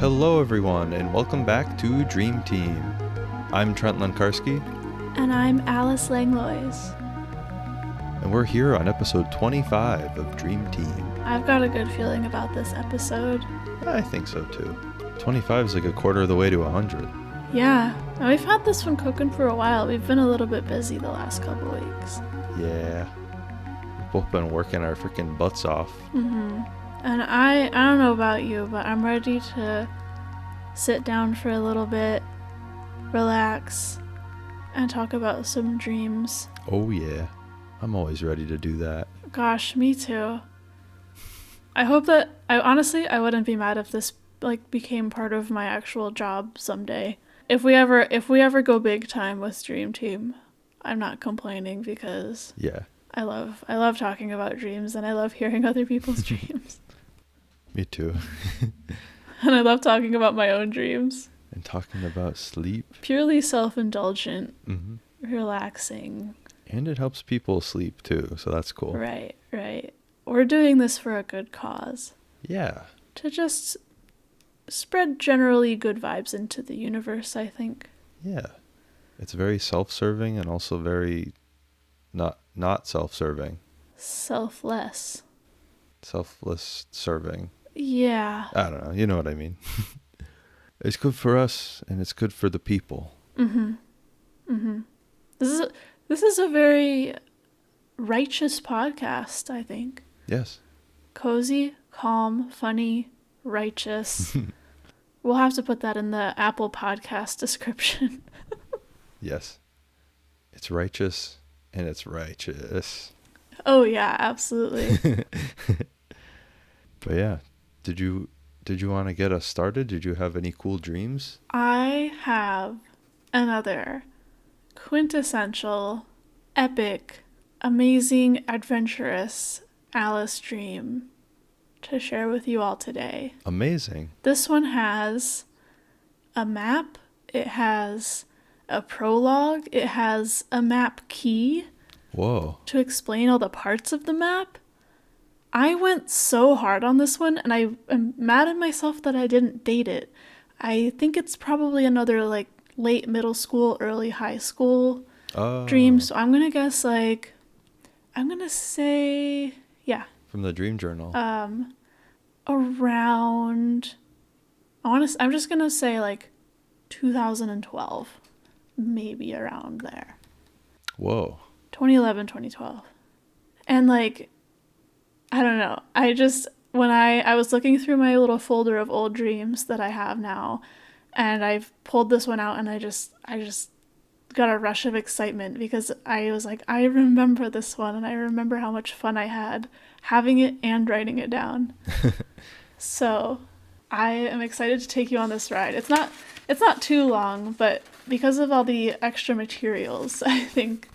Hello everyone, and welcome back to Dream Team. I'm Trent Lenkarski. And I'm Alice Langlois. And we're here on episode 25 of Dream Team. I've got a good feeling about this episode. I think so too. 25 is like a quarter of the way to 100. Yeah, and we've had this one cooking for a while. We've been a little bit busy the last couple weeks. Yeah. We've both been working our freaking butts off. Mm-hmm. And I don't know about you, but I'm ready to sit down for a little bit, relax, and talk about some dreams. Oh yeah. I'm always ready to do that. Gosh, me too. I hope that I wouldn't be mad if this became part of my actual job someday. If we ever go big time with Dream Team, I'm not complaining because yeah. I love talking about dreams and I love hearing other people's dreams. Me too. And I love talking about my own dreams. And talking about sleep. Purely self-indulgent, relaxing. relaxing. And it helps people sleep too, so that's cool. Right. We're doing this for a good cause. Yeah. To just spread generally good vibes into the universe, I think. Yeah. It's very self-serving and also very not self-serving. Selfless serving. Yeah. I don't know. You know what I mean. It's good for us and it's good for the people. This is a very righteous podcast, I think. Yes. Cozy, calm, funny, righteous. We'll have to put that in the Apple Podcast description. Yes. It's righteous and it's righteous. Oh yeah, absolutely. But yeah, did you want to get us started? Did you have any cool dreams? I have another quintessential, epic, amazing, adventurous Alice dream to share with you all today. Amazing. This one has a map, it has a prologue, it has a map key. Whoa. To explain all the parts of the map. I went so hard on this one, and I am mad at myself that I didn't date it. I think it's probably another late middle school, early high school dream. So I'm gonna guess I'm gonna say from the dream journal. Around I'm just gonna say 2012, maybe around there. Whoa. 2011, 2012. And I don't know. I just, when I was looking through my little folder of old dreams that I have now, and I've pulled this one out and I just got a rush of excitement because I was like, I remember this one and I remember how much fun I had having it and writing it down. So I am excited to take you on this ride. It's not too long, but because of all the extra materials, I think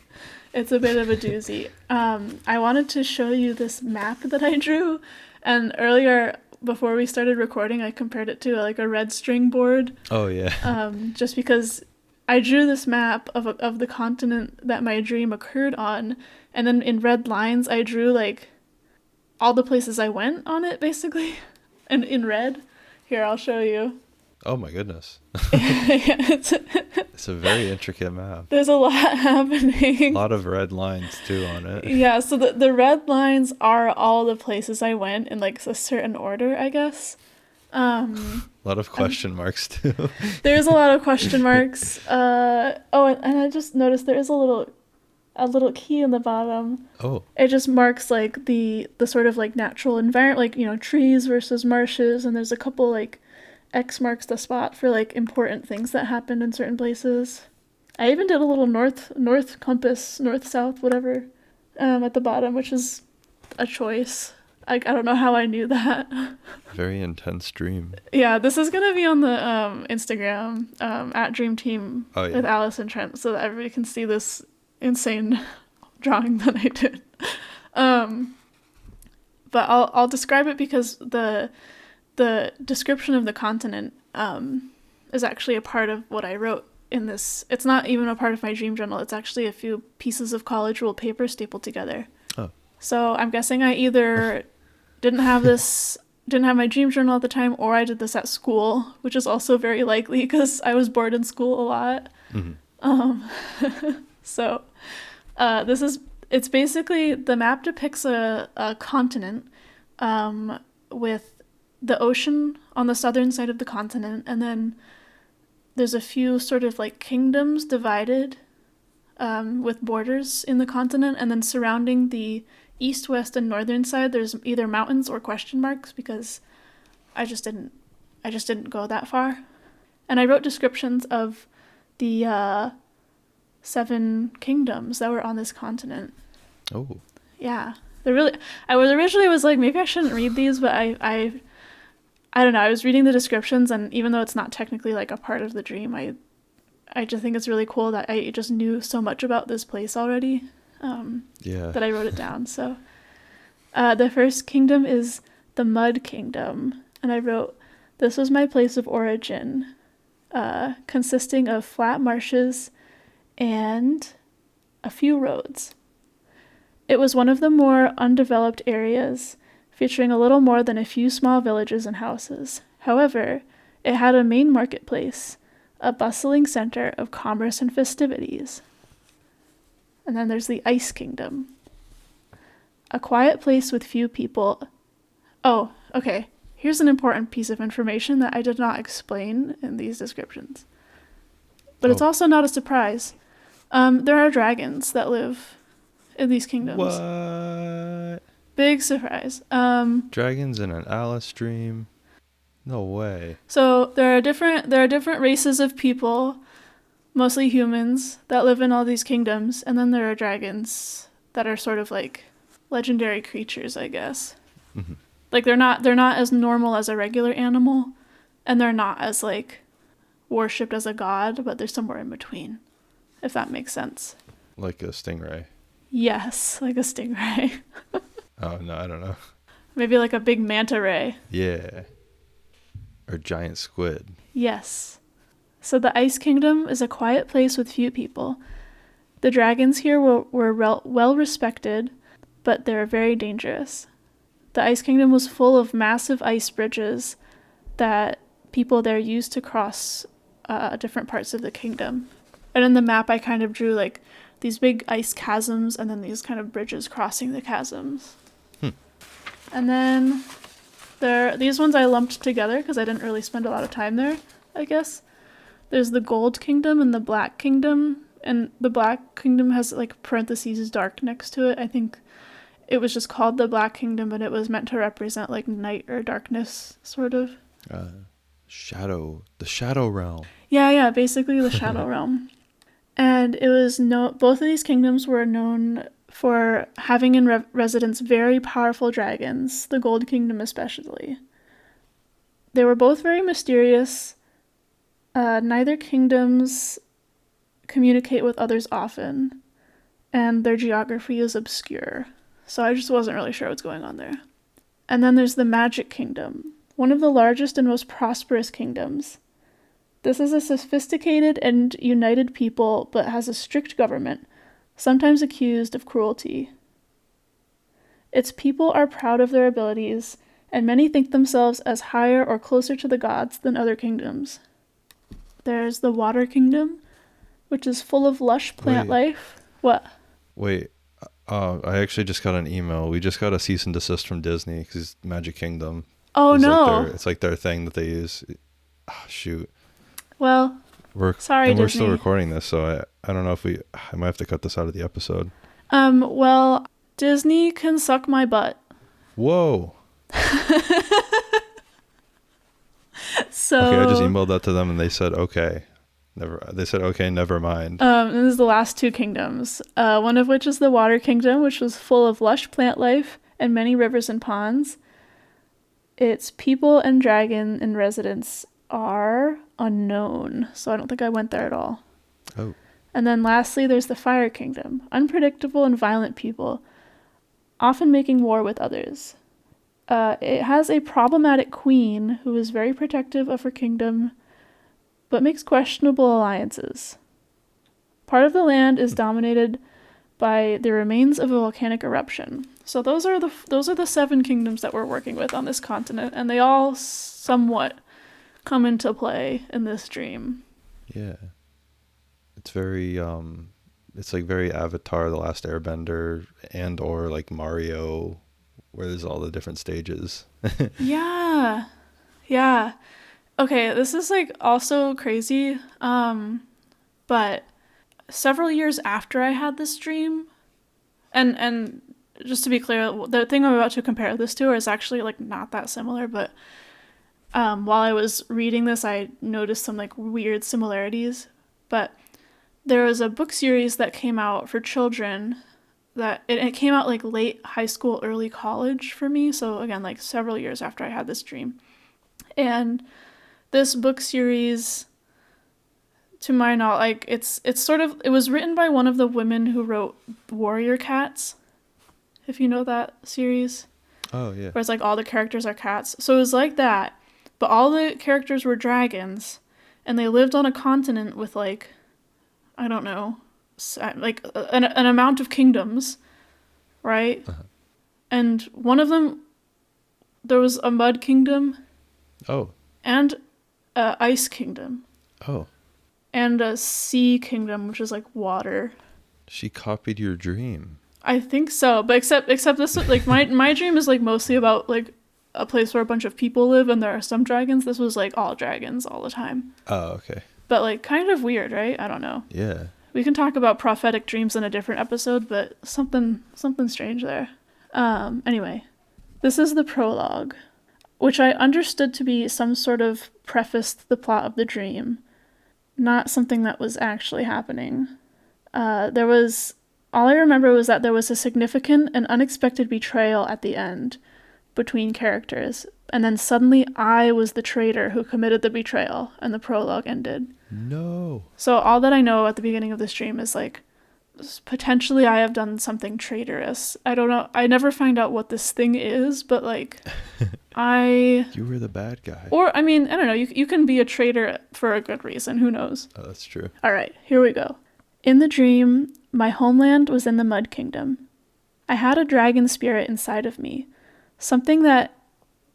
it's a bit of a doozy. I wanted to show you this map that I drew, and earlier, before we started recording, I compared it to a red string board. Oh, yeah. Just because I drew this map of the continent that my dream occurred on, and then in red lines, I drew, all the places I went on it, basically, and in red. Here, I'll show you. Oh my goodness. Yeah, it's a very intricate map. There's a lot happening. A lot of red lines too on it. Yeah, so the red lines are all the places I went in a certain order, I guess. A lot of question marks too. There's a lot of question marks. And I just noticed there is a little key in the bottom. Oh. It just marks the sort of natural environment, trees versus marshes, and there's a couple X marks the spot for important things that happened in certain places. I even did a little north compass, north south, whatever, at the bottom, which is a choice. I don't know how I knew that. Very intense dream. Yeah, this is gonna be on the Instagram at Dream Team with Alice and Trent, so that everybody can see this insane drawing that I did. But I'll describe it because the description of the continent is actually a part of what I wrote in this. It's not even a part of my dream journal. It's actually a few pieces of college ruled paper stapled together. Oh. So I'm guessing I either didn't have this didn't have my dream journal at the time, or I did this at school, which is also very likely because I was bored in school a lot. So it's basically, the map depicts a continent with the ocean on the southern side of the continent, and then there's a few sort of like kingdoms divided with borders in the continent, and then surrounding the east, west, and northern side, there's either mountains or question marks, because I just didn't go that far. And I wrote descriptions of the 7 kingdoms that were on this continent. Oh. Yeah. I was originally like, maybe I shouldn't read these, but I don't know. I was reading the descriptions, and even though it's not technically like a part of the dream, I just think it's really cool that I just knew so much about this place already. That I wrote it down. So the first kingdom is the Mud Kingdom, and I wrote, "This was my place of origin, consisting of flat marshes and a few roads. It was one of the more undeveloped areas, featuring a little more than a few small villages and houses. However, it had a main marketplace, a bustling center of commerce and festivities." And then there's the Ice Kingdom. "A quiet place with few people." Oh, okay. Here's an important piece of information that I did not explain in these descriptions. But it's also not a surprise. There are dragons that live in these kingdoms. What? Big surprise. Dragons in an Alice dream? No way. So there are different races of people, mostly humans, that live in all these kingdoms, and then there are dragons that are sort of like legendary creatures, I guess. Mm-hmm. Like they're not as normal as a regular animal, and they're not as like worshipped as a god, but they're somewhere in between, if that makes sense. Like a stingray. Yes, like a stingray. Oh, no, I don't know. Maybe like a big manta ray. Yeah. Or giant squid. Yes. So the Ice Kingdom is a quiet place with few people. The dragons here were well respected, but they're very dangerous. The Ice Kingdom was full of massive ice bridges that people there used to cross different parts of the kingdom. And in the map, I kind of drew like these big ice chasms and then these kind of bridges crossing the chasms. And then these ones I lumped together because I didn't really spend a lot of time there, I guess. There's the Gold Kingdom and the Black Kingdom, and the Black Kingdom has like parentheses dark next to it. I think it was just called the Black Kingdom, but it was meant to represent like night or darkness, sort of. The Shadow Realm. Yeah, basically the Shadow Realm. And it was both of these kingdoms were known for having in residence very powerful dragons, the Gold Kingdom especially. They were both very mysterious. Neither kingdoms communicate with others often, and their geography is obscure, so I just wasn't really sure what's going on there. And then there's the Magic Kingdom, one of the largest and most prosperous kingdoms. This is a sophisticated and united people, but has a strict government, sometimes accused of cruelty. Its people are proud of their abilities, and many think themselves as higher or closer to the gods than other kingdoms. There's the Water Kingdom, which is full of lush plant life. What? Wait, I actually just got an email. We just got a cease and desist from Disney because Magic Kingdom. Oh, no. It's like their thing that they use. Oh, shoot. Well, sorry, Disney. We're still recording this, so I don't know if I might have to cut this out of the episode. Well, Disney can suck my butt. Whoa. So okay, I just emailed that to them and they said okay. Never mind. This is the last 2 kingdoms. One of which is the Water Kingdom, which was full of lush plant life and many rivers and ponds. Its people and dragon in residence are unknown, so I don't think I went there at all. Oh. And then lastly, there's the Fire Kingdom, unpredictable and violent people, often making war with others. It has a problematic queen who is very protective of her kingdom, but makes questionable alliances. Part of the land is dominated by the remains of a volcanic eruption. So those are the 7 kingdoms that we're working with on this continent, and they all somewhat come into play in this dream. Yeah. It's very it's like very Avatar, The Last Airbender, and or like Mario, where there's all the different stages. Yeah. Okay, this is like also crazy. But several years after I had this dream, and just to be clear, the thing I'm about to compare this to is actually like not that similar, but while I was reading this, I noticed some like weird similarities. But there was a book series that came out for children that it came out like late high school, early college for me. So again, like several years after I had this dream. And this book series, to my knowledge, like it's sort of, it was written by one of the women who wrote Warrior Cats, if you know that series. Oh, yeah. Where it's like all the characters are cats. So it was like that, but all the characters were dragons, and they lived on a continent with like, I don't know, like an amount of kingdoms, right? Uh-huh. And one of them, there was a mud kingdom. Oh. And a ice kingdom. Oh. And a sea kingdom, which is like water. She copied your dream. I think so, but except this, like my dream is like mostly about like a place where a bunch of people live and there are some dragons. This was like all dragons all the time. Oh, okay. But like kind of weird, right? I don't know. Yeah. We can talk about prophetic dreams in a different episode, but something strange there. Anyway, this is the prologue, which I understood to be some sort of preface to the plot of the dream, not something that was actually happening. All I remember was that there was a significant and unexpected betrayal at the end between characters, and then suddenly I was the traitor who committed the betrayal, and the prologue ended. No. So all that I know at the beginning of this dream is like, potentially I have done something traitorous. I don't know. I never find out what this thing is, but like, You were the bad guy. Or, I mean, I don't know. You can be a traitor for a good reason. Who knows? Oh, that's true. All right, here we go. In the dream, my homeland was in the Mud Kingdom. I had a dragon spirit inside of me, something that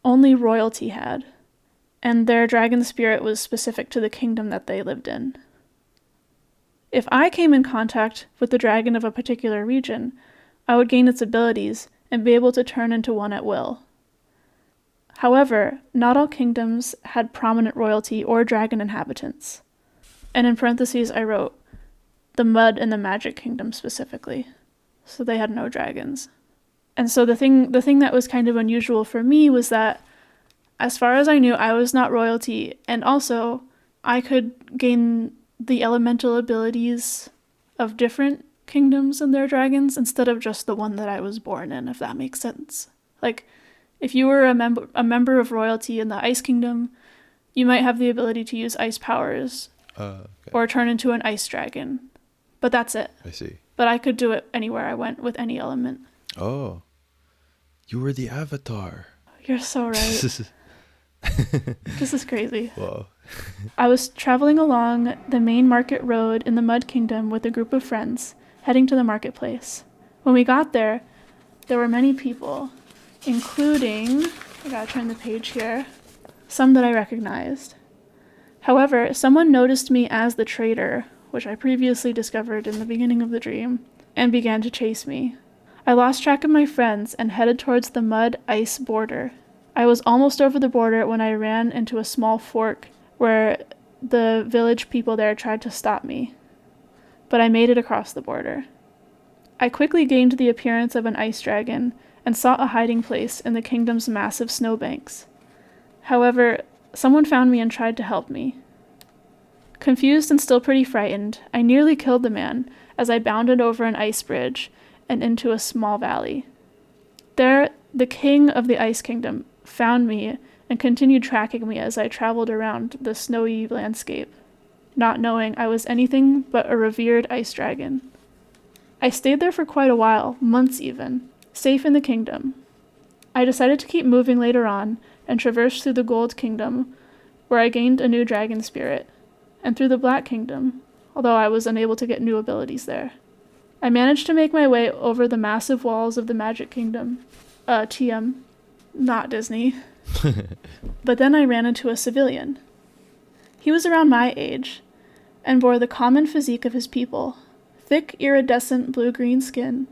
only royalty had, and their dragon spirit was specific to the kingdom that they lived in. If I came in contact with the dragon of a particular region, I would gain its abilities and be able to turn into one at will. However, not all kingdoms had prominent royalty or dragon inhabitants. And in parentheses I wrote, the Mud and the Magic Kingdom specifically. So they had no dragons. And so the thing that was kind of unusual for me was that, as far as I knew, I was not royalty, and also I could gain the elemental abilities of different kingdoms and their dragons instead of just the one that I was born in, if that makes sense. Like, if you were a member of royalty in the Ice Kingdom, you might have the ability to use ice powers, Okay. or turn into an ice dragon. But that's it. I see. But I could do it anywhere I went with any element. Oh. You were the Avatar. You're so right. This is crazy. Whoa. I was traveling along the main market road in the Mud Kingdom with a group of friends, heading to the marketplace. When we got there, there were many people, including, I gotta turn the page here, some that I recognized. However, someone noticed me as the traitor, which I previously discovered in the beginning of the dream, and began to chase me. I lost track of my friends and headed towards the mud-ice border. I was almost over the border when I ran into a small fork where the village people there tried to stop me. But I made it across the border. I quickly gained the appearance of an ice dragon and sought a hiding place in the kingdom's massive snowbanks. However, someone found me and tried to help me. Confused and still pretty frightened, I nearly killed the man as I bounded over an ice bridge and into a small valley. There, the king of the Ice Kingdom found me and continued tracking me as I traveled around the snowy landscape, not knowing I was anything but a revered ice dragon. I stayed there for quite a while, months even, safe in the kingdom. I decided to keep moving later on and traversed through the Gold Kingdom, where I gained a new dragon spirit, and through the Black Kingdom, although I was unable to get new abilities there. I managed to make my way over the massive walls of the Magic Kingdom. TM, not Disney. But then I ran into a civilian. He was around my age and bore the common physique of his people: thick, iridescent blue-green skin,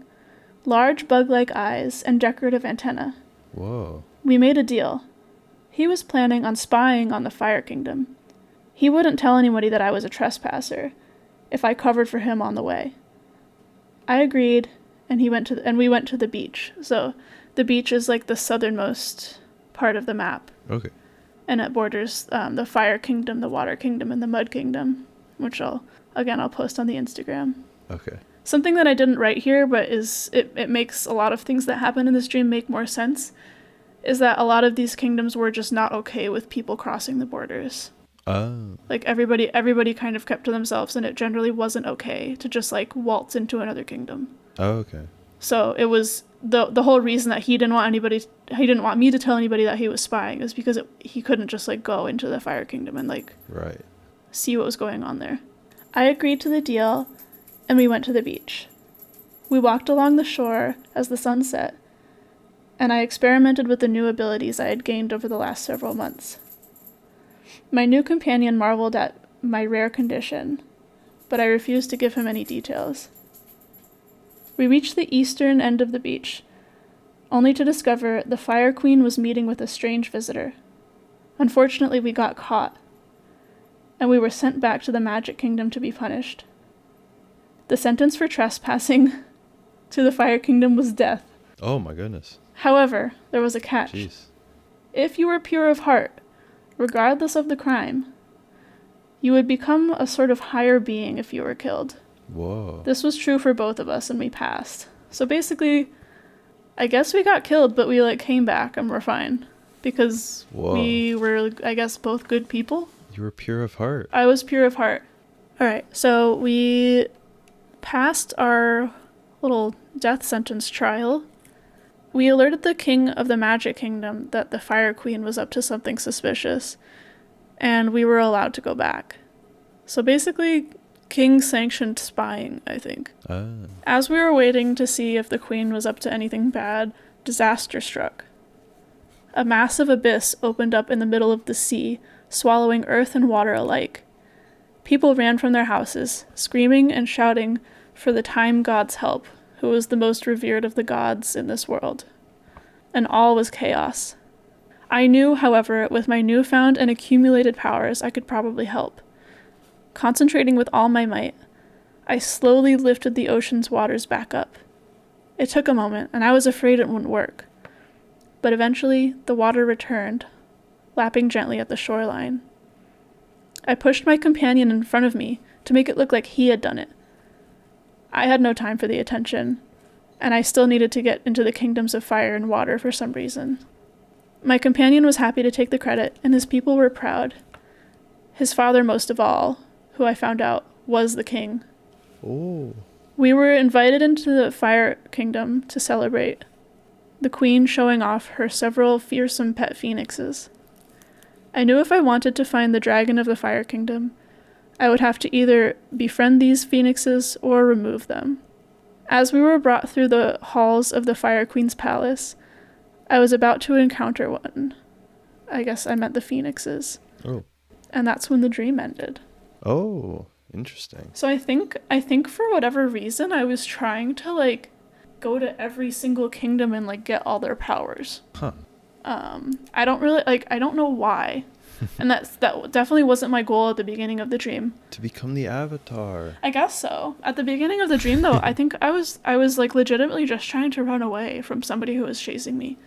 large bug-like eyes, and decorative antennae. Whoa. We made a deal. He was planning on spying on the Fire Kingdom. He wouldn't tell anybody that I was a trespasser if I covered for him on the way. I agreed, and we went to the beach. So the beach is like the southernmost part of the map. Okay. And it borders the Fire Kingdom, the Water Kingdom, and the Mud Kingdom, which I'll post on the Instagram. Okay. Something that I didn't write here, but it makes a lot of things that happen in this dream make more sense, is that a lot of these kingdoms were just not okay with people crossing the borders. Oh. Like everybody kind of kept to themselves, and it generally wasn't okay to just like waltz into another kingdom. Oh, okay. So it was the whole reason that he didn't want me to tell anybody that he was spying is because he couldn't just like go into the Fire Kingdom and like Right. see what was going on there. I agreed to the deal, and we went to the beach. We walked along the shore as the sun set, and I experimented with the new abilities I had gained over the last several months. My new companion marveled at my rare condition, but I refused to give him any details. We reached the eastern end of the beach, only to discover the Fire Queen was meeting with a strange visitor. Unfortunately, we got caught, and we were sent back to the Magic Kingdom to be punished. The sentence for trespassing to the Fire Kingdom was death. Oh my goodness. However, there was a catch. Jeez. If you were pure of heart, regardless of the crime, you would become a sort of higher being if you were killed. Whoa. This was true for both of us, and we passed. So basically, I guess we got killed, but we like came back and we're fine. Because we were, I guess, both good people. You were pure of heart. I was pure of heart. Alright, so we passed our little death sentence trial. We alerted the king of the Magic Kingdom that the Fire Queen was up to something suspicious, and we were allowed to go back. So basically, king sanctioned spying, I think. Ah. As we were waiting to see if the queen was up to anything bad, disaster struck. A massive abyss opened up in the middle of the sea, swallowing earth and water alike. People ran from their houses, screaming and shouting for the time god's help, who was the most revered of the gods in this world. And all was chaos. I knew, however, with my newfound and accumulated powers, I could probably help. Concentrating with all my might, I slowly lifted the ocean's waters back up. It took a moment, and I was afraid it wouldn't work. But eventually, the water returned, lapping gently at the shoreline. I pushed my companion in front of me to make it look like he had done it. I had no time for the attention, and I still needed to get into the kingdoms of fire and water for some reason. My companion was happy to take the credit, and his people were proud. His father most of all, who I found out was the king. Oh. We were invited into the Fire Kingdom to celebrate, the queen showing off her several fearsome pet phoenixes. I knew if I wanted to find the dragon of the Fire Kingdom, I would have to either befriend these phoenixes or remove them. As we were brought through the halls of the Fire Queen's palace, I was about to encounter one. I guess I meant the phoenixes. Oh. And that's when the dream ended. Oh, interesting. So I think for whatever reason, I was trying to like go to every single kingdom and like get all their powers. Huh. I don't know why. And that definitely wasn't my goal at the beginning of the dream. To become the Avatar. I guess so. At the beginning of the dream though, I think I was like legitimately just trying to run away from somebody who was chasing me.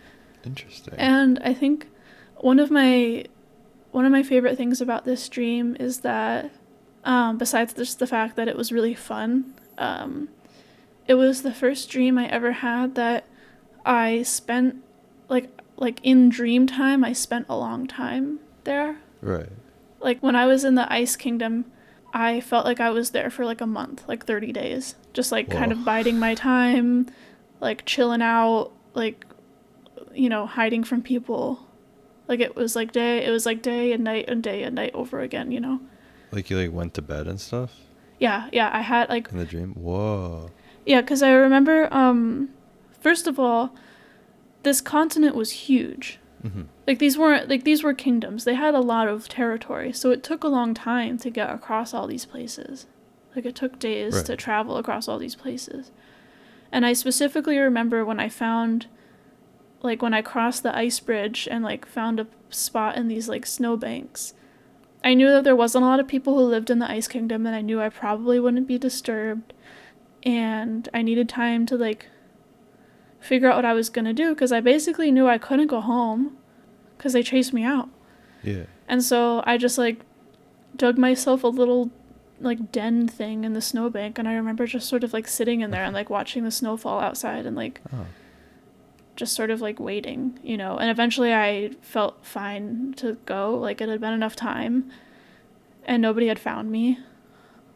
Interesting. And I think one of my favorite things about this dream is that besides just the fact that it was really fun, it was the first dream I ever had that I spent like in dream time, I spent a long time there. Right. Like when I was in the Ice Kingdom, I felt like I was there for like a month, like 30 days, just like kind of biding my time, like chilling out, like, you know, hiding from people. Like it was like day and night and day and night over again, you know? Like you like went to bed and stuff? Yeah, I had like... In the dream? Whoa. Yeah, because I remember, first of all, this continent was huge. Mm-hmm. Like these were kingdoms. They had a lot of territory, so it took a long time to get across all these places. Like it took days Right. to travel across all these places. And I specifically remember when I found, like when I crossed the ice bridge and like found a spot in these like snowbanks. I knew that there wasn't a lot of people who lived in the Ice Kingdom, and I knew I probably wouldn't be disturbed. And I needed time to like figure out what I was gonna do, because I basically knew I couldn't go home because they chased me out. Yeah. And so I just like dug myself a little like den thing in the snowbank, and I remember just sort of like sitting in there and like watching the snow fall outside and like Oh. just sort of like waiting, you know. And eventually I felt fine to go. Like it had been enough time and nobody had found me.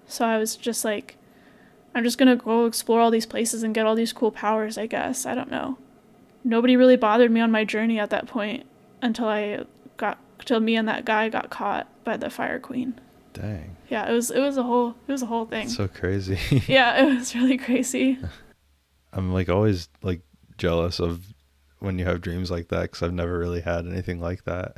So I was just like, I'm just gonna go explore all these places and get all these cool powers, I guess. I don't know. Nobody really bothered me on my journey at that point till me and that guy got caught by the Fire Queen. Dang. Yeah, it was a whole thing. That's so crazy. Yeah, it was really crazy. I'm like always like jealous of when you have dreams like that, because I've never really had anything like that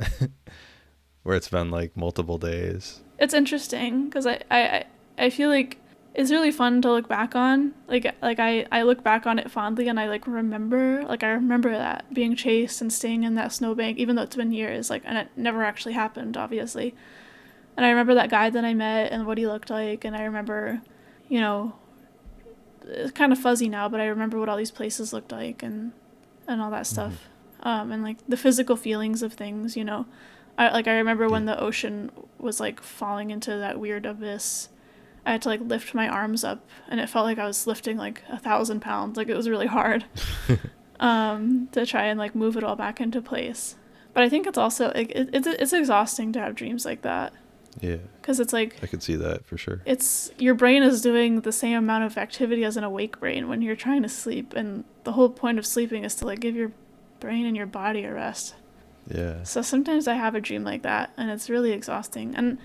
where it's been like multiple days. It's interesting because I feel like it's really fun to look back on. I look back on it fondly, and I remember that being chased and staying in that snowbank, even though it's been years, and it never actually happened, obviously. And I remember that guy that I met and what he looked like, and I remember, you know, it's kind of fuzzy now, but I remember what all these places looked like and all that stuff. Mm-hmm. And like the physical feelings of things, you know. I remember when the ocean was like falling into that weird abyss. I had to like lift my arms up, and it felt like I was lifting like 1,000 pounds. Like it was really hard to try and like move it all back into place. But I think it's also like it's exhausting to have dreams like that. Yeah. Because it's like, I could see that for sure. It's your brain is doing the same amount of activity as an awake brain when you're trying to sleep, and the whole point of sleeping is to like give your brain and your body a rest. Yeah. So sometimes I have a dream like that, and it's really exhausting. And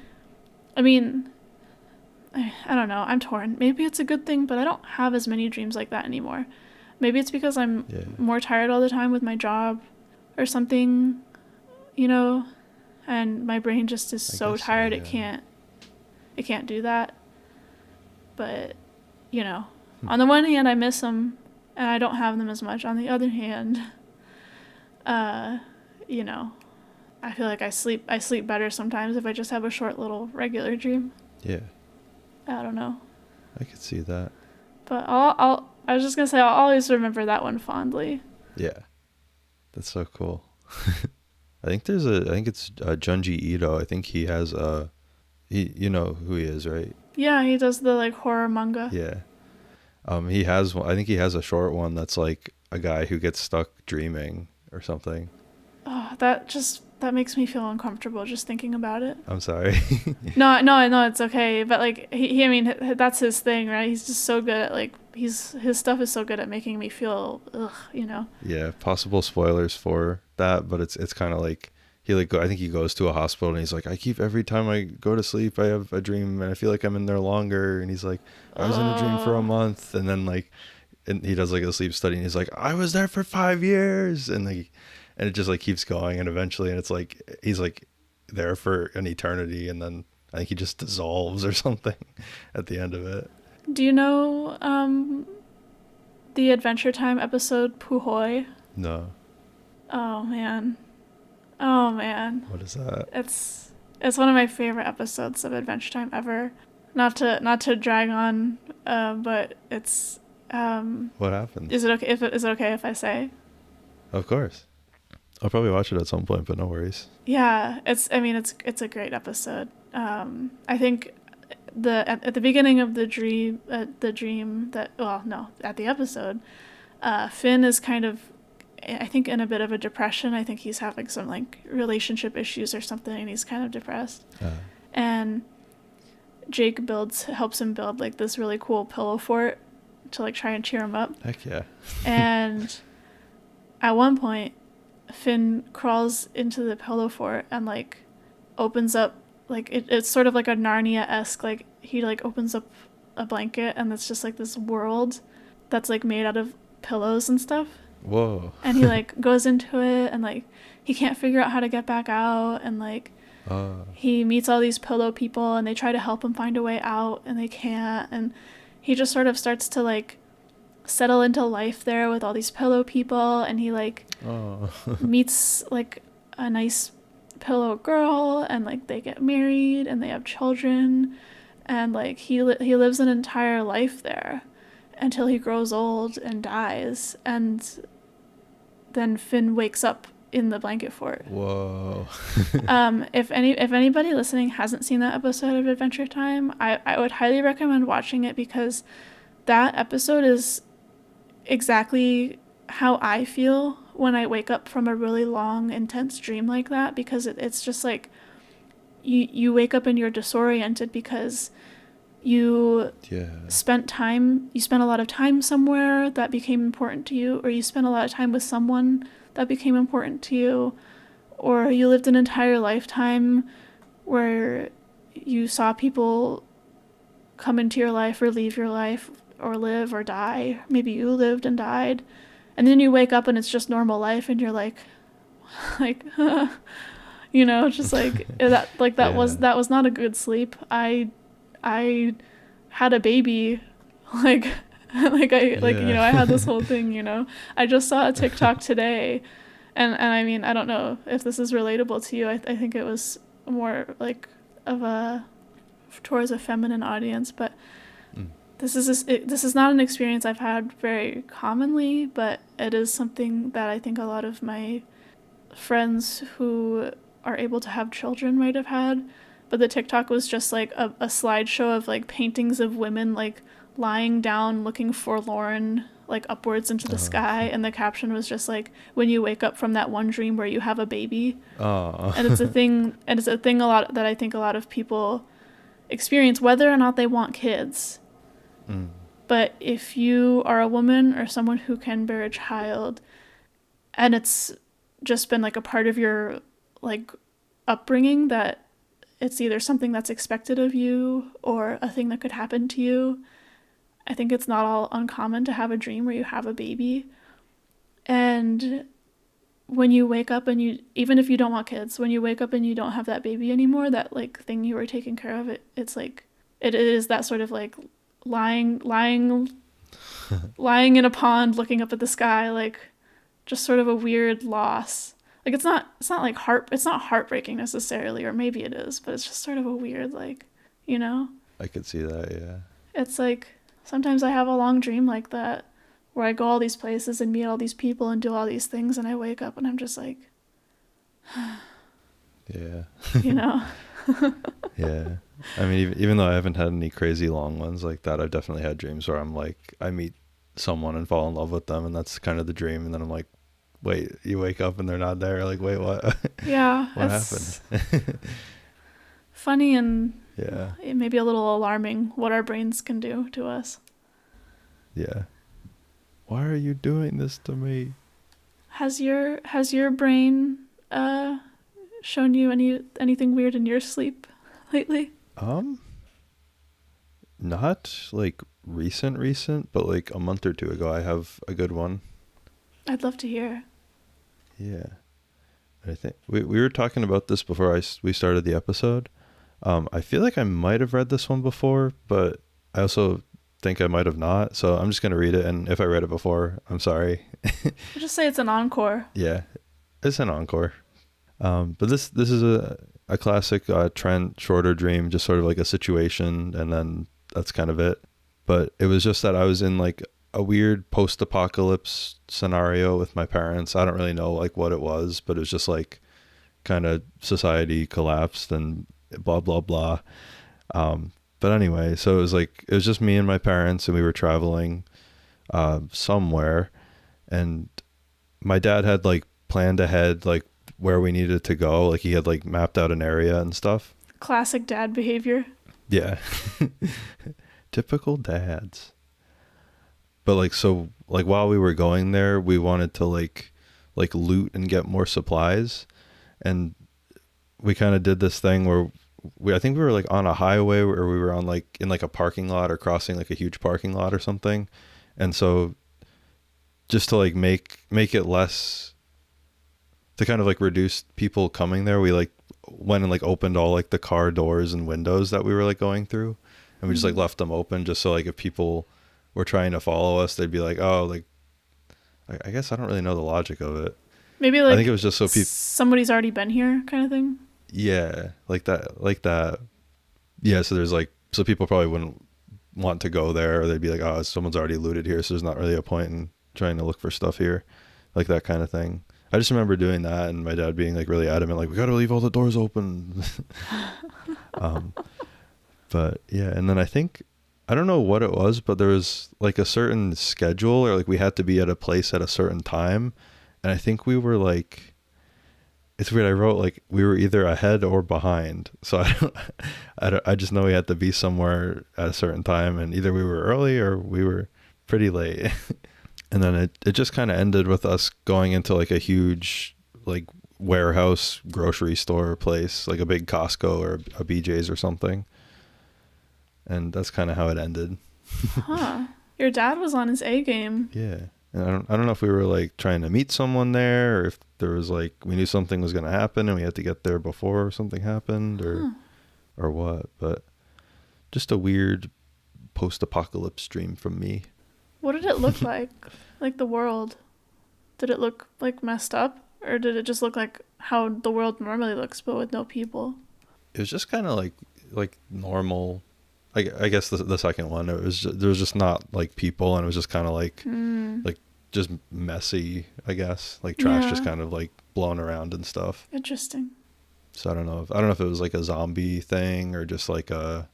I mean, I don't know, I'm torn. Maybe it's a good thing, but I don't have as many dreams like that anymore. Maybe it's because I'm more tired all the time with my job or something, you know, and my brain just is so tired it can't do that. But, you know, on the one hand I miss them and I don't have them as much. On the other hand, you know, I feel like I sleep better sometimes if I just have a short little regular dream. Yeah. I don't know. I could see that. But I was just gonna say I'll always remember that one fondly. Yeah. That's so cool. I think it's Junji Ito. I think he has you know who he is, right? Yeah, he does the like horror manga. Yeah. He has one. I think he has a short one that's like a guy who gets stuck dreaming or something. Oh, that makes me feel uncomfortable just thinking about it. I'm sorry. No, it's okay. But like he, I mean, that's his thing, right? He's just so good at like his stuff is so good at making me feel you know. Yeah, possible spoilers for that, but it's kind of like I think he goes to a hospital and he's like, every time I go to sleep I have a dream and I feel like I'm in there longer, and he's like, I was in a dream for a month, and then like, and he does like a sleep study and he's like, I was there for 5 years, and like, and it just like keeps going, and eventually, and it's like he's like there for an eternity, and then I think he just dissolves or something at the end of it. Do you know the Adventure Time episode Puhoi? No. Oh man. What is that? It's one of my favorite episodes of Adventure Time ever. Not to drag on, but it's What happens? Is it okay if I say? Of course. I'll probably watch it at some point, but no worries. Yeah, it's a great episode. I think at the beginning of at the episode, Finn is kind of, I think, in a bit of a depression. I think he's having some like relationship issues or something, and he's kind of depressed. And Jake helps him build like this really cool pillow fort to like try and cheer him up. Heck yeah. And at one point, Finn crawls into the pillow fort and like opens up, like it's sort of like a Narnia-esque, like he like opens up a blanket and it's just like this world, that's like made out of pillows and stuff. Whoa. And he like goes into it, and like he can't figure out how to get back out, and like he meets all these pillow people, and they try to help him find a way out, and they can't. And he just sort of starts to like settle into life there with all these pillow people, and he like meets like a nice pillow girl, and like they get married and they have children, and like he lives an entire life there until he grows old and dies, and then Finn wakes up in the blanket fort. Whoa. If anybody listening hasn't seen that episode of Adventure Time, I would highly recommend watching it, because that episode is exactly how I feel when I wake up from a really long, intense dream like that, because it's just like you wake up and you're disoriented because you spent a lot of time somewhere that became important to you, or you spent a lot of time with someone that became important to you, or you lived an entire lifetime where you saw people come into your life or leave your life, or live or die. Maybe you lived and died, and then you wake up and it's just normal life, and you're like you know, just like that was not a good sleep. I had a baby, like you know, I had this whole thing, you know. I just saw a TikTok today, and I mean, I don't know if this is relatable to you. I think it was more like towards a feminine audience, but this is not an experience I've had very commonly, but it is something that I think a lot of my friends who are able to have children might have had. But the TikTok was just like a slideshow of like paintings of women like lying down looking forlorn, like upwards into the sky, and the caption was just like, when you wake up from that one dream where you have a baby. And it's a thing a lot that I think a lot of people experience, whether or not they want kids. But if you are a woman or someone who can bear a child, and it's just been like a part of your like upbringing, that it's either something that's expected of you or a thing that could happen to you, I think it's not all uncommon to have a dream where you have a baby. And when you wake up and you, even if you don't want kids, when you wake up and you don't have that baby anymore, that like thing you were taking care of, it's like, it is that sort of like lying in a pond looking up at the sky, like just sort of a weird loss. Like it's not like it's not heartbreaking necessarily, or maybe it is, but it's just sort of a weird, like, you know. I could see that, yeah. It's like sometimes I have a long dream like that where I go all these places and meet all these people and do all these things, and I wake up and I'm just like yeah. You know. Yeah. I mean, even though I haven't had any crazy long ones like that, I've definitely had dreams where I'm like, I meet someone and fall in love with them, and that's kind of the dream, and then I'm like, wait, you wake up and they're not there, like, wait, what? Yeah. What happened? Funny, and yeah, it may be a little alarming what our brains can do to us. Yeah. Why are you doing this to me? Has your brain shown you anything weird in your sleep lately? Not like recent, but like a month or two ago, I have a good one. I'd love to hear. Yeah. I think we were talking about this before we started the episode. I feel like I might have read this one before, but I also think I might have not. So I'm just going to read it. And if I read it before, I'm sorry. I'll just say it's an encore. Yeah, it's an encore. But this is a classic Trent shorter dream, just sort of like a situation, and then that's kind of it. But it was just that I was in like a weird post-apocalypse scenario with my parents. I don't really know like what it was, but it was just like kind of society collapsed and blah blah blah. But anyway, so it was just me and my parents, and we were traveling somewhere, and my dad had like planned ahead like where we needed to go. Like he had like mapped out an area and stuff. Classic dad behavior. Yeah. Typical dads. But like, so like while we were going there, we wanted to like loot and get more supplies. And we kind of did this thing where I think we were like on a highway, where we were on like in like a parking lot or crossing like a huge parking lot or something. And so just to like make it less, to kind of like reduce people coming there, we like went and like opened all like the car doors and windows that we were like going through, and we just like left them open just so like if people were trying to follow us, they'd be like, oh, like I guess I don't really know the logic of it. Maybe I like think it was just so people, somebody's already been here kind of thing. yeah, like that. Yeah, so there's like, so people probably wouldn't want to go there, or they'd be like, oh, someone's already looted here, so there's not really a point in trying to look for stuff here, like that kind of thing. I just remember doing that, and my dad being like really adamant, like, we gotta leave all the doors open. But yeah, and then I don't know what it was, but there was like a certain schedule, or like we had to be at a place at a certain time, and I think we were like, it's weird. I wrote like we were either ahead or behind. So I just know we had to be somewhere at a certain time, and either we were early or we were pretty late. And then it just kind of ended with us going into like a huge like warehouse grocery store place, like a big Costco or a BJ's or something. And that's kind of how it ended. Huh. Your dad was on his A game. Yeah. And I don't know if we were like trying to meet someone there, or if there was like, we knew something was going to happen and we had to get there before something happened, or what, but just a weird post-apocalypse dream from me. What did it look like? Like the world? Did it look like messed up? Or did it just look like how the world normally looks, but with no people? It was just kind of like normal. I guess the second one, it was there was just not like people, and it was just kind of like just messy, I guess, like trash just kind of like blown around and stuff. Interesting. So I don't know if it was like a zombie thing or just like a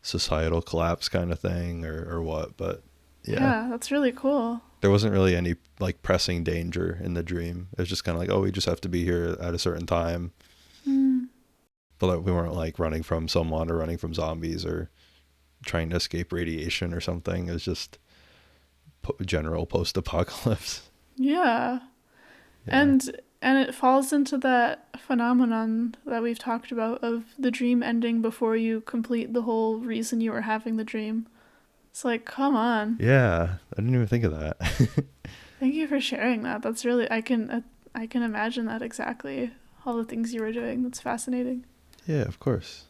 societal collapse kind of thing, or what, but yeah, that's really cool. There wasn't really any like pressing danger in the dream. It was just kind of like, oh, we just have to be here at a certain time. But we weren't like running from someone or running from zombies or trying to escape radiation or something. It was just general post-apocalypse. Yeah. And it falls into that phenomenon that we've talked about of the dream ending before you complete the whole reason you were having the dream. It's like, come on. Yeah, I didn't even think of that. Thank you for sharing that. That's really, I can imagine that exactly. All the things you were doing. That's fascinating. Yeah, of course.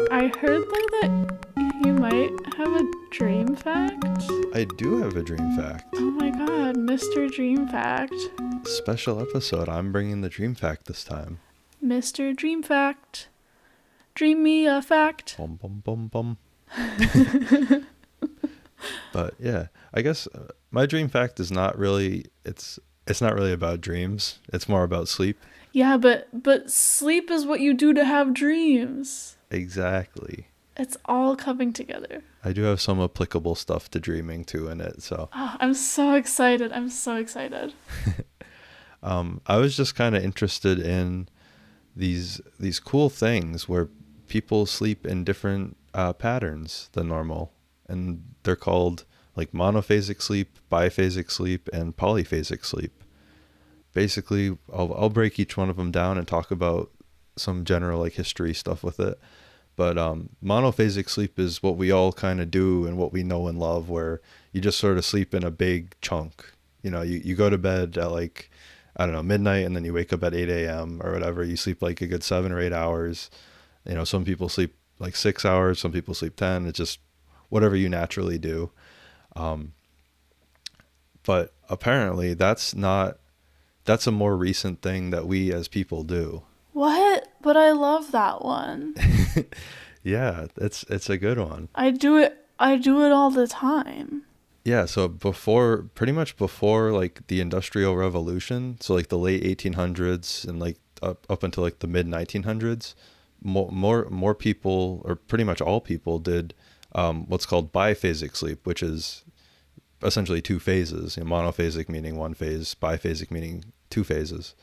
I heard that you might have a dream fact. I do have a dream fact. Oh my god, Mr. Dream Fact. Special episode. I'm bringing the dream fact this time. Mr. Dream Fact. Dream me a fact. Bum, bum, bum, bum. But yeah, I guess my dream fact is not really, it's not really about dreams. It's more about sleep. Yeah, but sleep is what you do to have dreams. Exactly. It's all coming together. I do have some applicable stuff to dreaming too in it, so. Oh, I'm so excited. I was just kind of interested in these cool things where people sleep in different patterns than normal, and they're called like monophasic sleep, biphasic sleep, and polyphasic sleep. Basically, I'll break each one of them down and talk about some general like history stuff with it. But monophasic sleep is what we all kind of do and what we know and love, where you just sort of sleep in a big chunk. You know, you go to bed at like, I don't know, midnight, and then you wake up at 8 a.m. or whatever. You sleep like a good 7 or 8 hours. You know, some people sleep like 6 hours, some people sleep 10. It's just whatever you naturally do. But apparently that's a more recent thing that we as people do. What? But I love that one. Yeah, it's a good one. I do it all the time. Yeah, so pretty much before like the Industrial Revolution, so like the late 1800s and like up until like the mid 1900s, more people, or pretty much all people, did what's called biphasic sleep, which is essentially two phases. You know, monophasic meaning one phase, biphasic meaning two phases.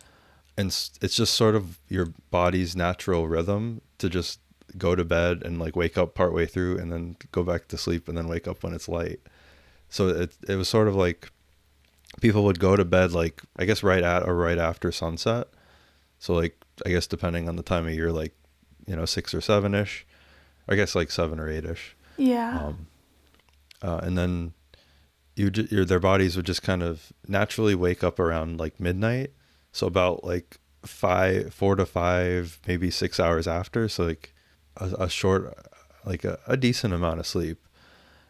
And it's just sort of your body's natural rhythm to just go to bed and like wake up partway through and then go back to sleep and then wake up when it's light. So it was sort of like people would go to bed like, I guess right at or right after sunset. So like, I guess depending on the time of year, like 6 or 7ish. I guess like 7 or 8ish. Yeah. And then their bodies would just kind of naturally wake up around like midnight. So about like 4 to 5, maybe 6 hours after. So like a short, like a decent amount of sleep.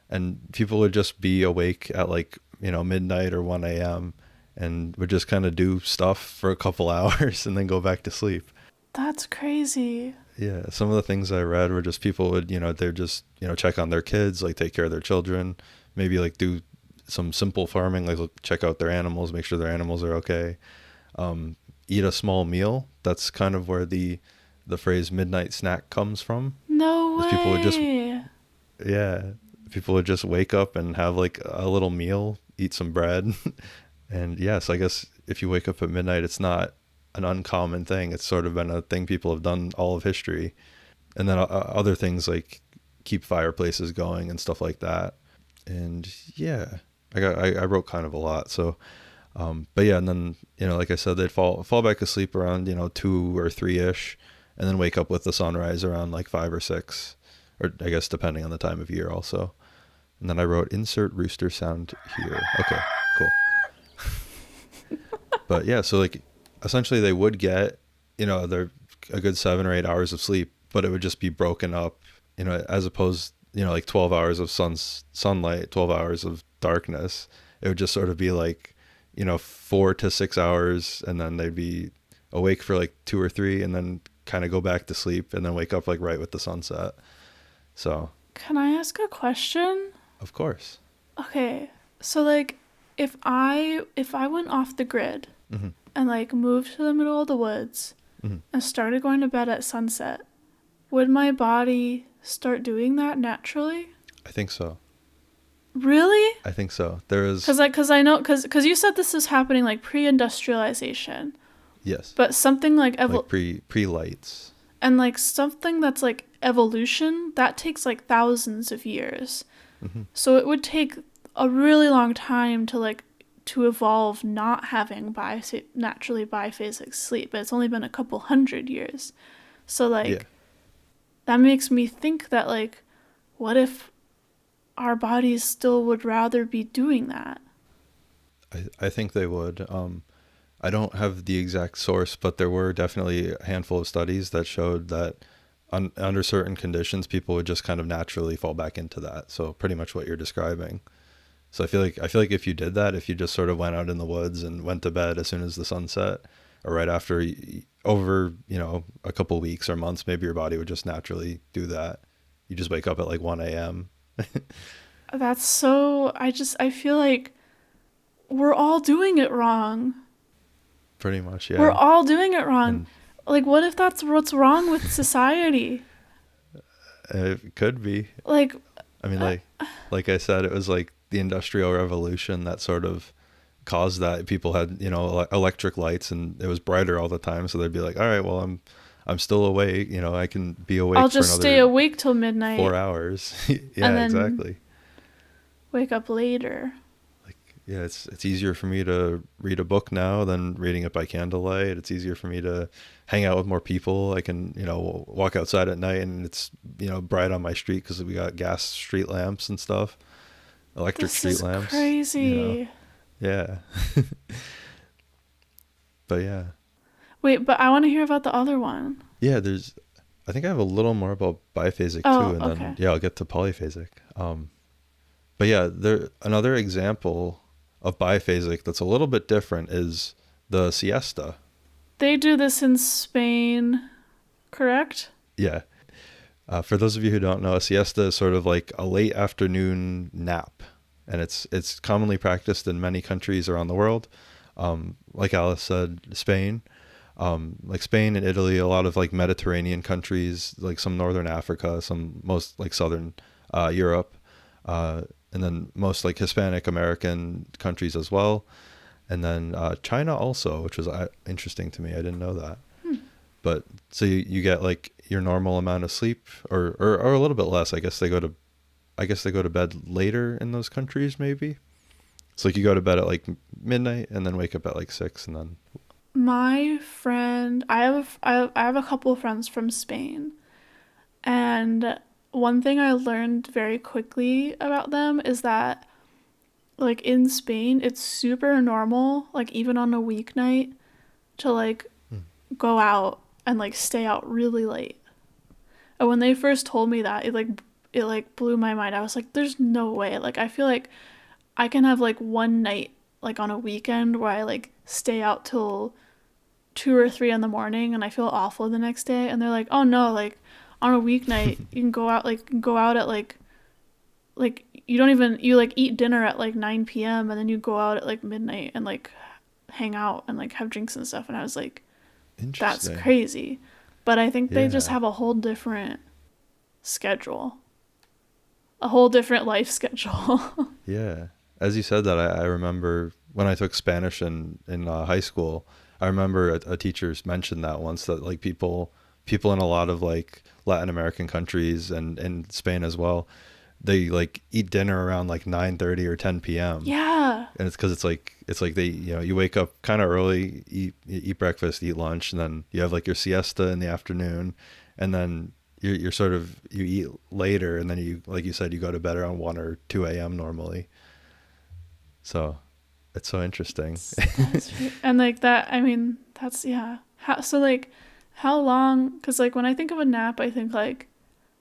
And people would just be awake at like, midnight or 1 a.m. and would just kind of do stuff for a couple hours and then go back to sleep. That's crazy. Yeah. Some of the things I read were just people would, they'd just, check on their kids, like take care of their children, maybe like do some simple farming, like check out their animals, make sure their animals are okay. Eat a small meal. That's kind of where the phrase midnight snack comes from. No way. People would just wake up and have like a little meal, eat some bread. And yes, I guess if you wake up at midnight, it's not an uncommon thing. It's sort of been a thing people have done all of history. And then other things like keep fireplaces going and stuff like that. And yeah, I wrote kind of a lot. So, but yeah, and then, like I said, they'd fall back asleep around, 2 or 3ish, and then wake up with the sunrise around like 5 or 6, or I guess depending on the time of year also. And then I wrote insert rooster sound here. Okay, cool. But yeah, so like essentially they would get, a good 7 or 8 hours of sleep, but it would just be broken up, as opposed, like 12 hours of sunlight, 12 hours of darkness. It would just sort of be like, 4 to 6 hours, and then they'd be awake for like 2 or 3, and then kind of go back to sleep, and then wake up like right with the sunset. So. Can I ask a question? Of course. Okay, so like if I went off the grid Mm-hmm. and like moved to the middle of the woods Mm-hmm. and started going to bed at sunset, would my body start doing that naturally? I think so. Really? I think so. There is. Because I know, because you said this is happening like pre-industrialization. Yes. But something like like pre-lights. And like something that's like evolution, that takes like thousands of years. Mm-hmm. So it would take a really long time to evolve not having naturally biphasic sleep. But it's only been a couple hundred years. So like that makes me think that like, what if our bodies still would rather be doing that? I think they would. I don't have the exact source, but there were definitely a handful of studies that showed that under certain conditions, people would just kind of naturally fall back into that. So pretty much what you're describing. So I feel like if you did that, if you just sort of went out in the woods and went to bed as soon as the sun set, or right after, over, a couple weeks or months, maybe your body would just naturally do that. You just wake up at like 1 a.m. That's so, I feel like we're all doing it wrong. Pretty much, yeah. We're all doing it wrong. Like, what if that's what's wrong with society? It could be. Like, I mean, like I said, it was like the Industrial Revolution that sort of caused that. People had, electric lights, and it was brighter all the time. So they'd be like, all right, well, I'm still awake. I can be awake. I'll just stay awake till midnight. 4 hours. Yeah, exactly. Wake up later. Yeah, it's easier for me to read a book now than reading it by candlelight. It's easier for me to hang out with more people. I can, walk outside at night and it's, bright on my street because we got gas street lamps and stuff, electric street lamps. Crazy. Yeah. But yeah. Wait, but I want to hear about the other one. Yeah, I think I have a little more about biphasic too, and then I'll get to polyphasic. But yeah, another example of biphasic that's a little bit different is the siesta. They do this in Spain, correct? Yeah. For those of you who don't know, a siesta is sort of like a late afternoon nap, and it's commonly practiced in many countries around the world. Like Alice said, Spain, like Spain and Italy, a lot of like Mediterranean countries, like some Northern Africa, most like Southern Europe, and then most like Hispanic American countries as well. And then China also, which was interesting to me. I didn't know that. But so you get like your normal amount of sleep or a little bit less. I guess they go to bed later in those countries maybe. So like you go to bed at like midnight and then wake up at like 6 and then. My friend, I have a couple of friends from Spain, And one thing I learned very quickly about them is that, like, in Spain, it's super normal, like, even on a weeknight, to, like, Hmm. go out and, like, stay out really late. And when they first told me that, it blew my mind. I was like, there's no way. Like, I feel like I can have, like, one night, like, on a weekend where I, like, stay out till 2 or 3 in the morning and I feel awful the next day. And they're like, oh no, like, on a weeknight, you can go out at, like, you don't even, you, like, eat dinner at, like, 9 p.m. and then you go out at, like, midnight and, like, hang out and, like, have drinks and stuff. And I was like, that's Interesting. crazy. But I think they just Yeah. have a whole different schedule, a whole different life schedule. Yeah. As you said that, I remember when I took Spanish in high school, I remember a teacher's mentioned that once, that like people in a lot of like Latin American countries and in Spain as well, they like eat dinner around like 9:30 or 10 p.m. Yeah. And it's because it's like they, you wake up kind of early, eat breakfast, eat lunch, and then you have like your siesta in the afternoon, and then you're sort of, you eat later, and then you, like you said, you go to bed around 1 or 2 a.m. normally. So it's so interesting. That's right. And like that, I mean, that's, yeah. So like, how long? Because like when I think of a nap, I think like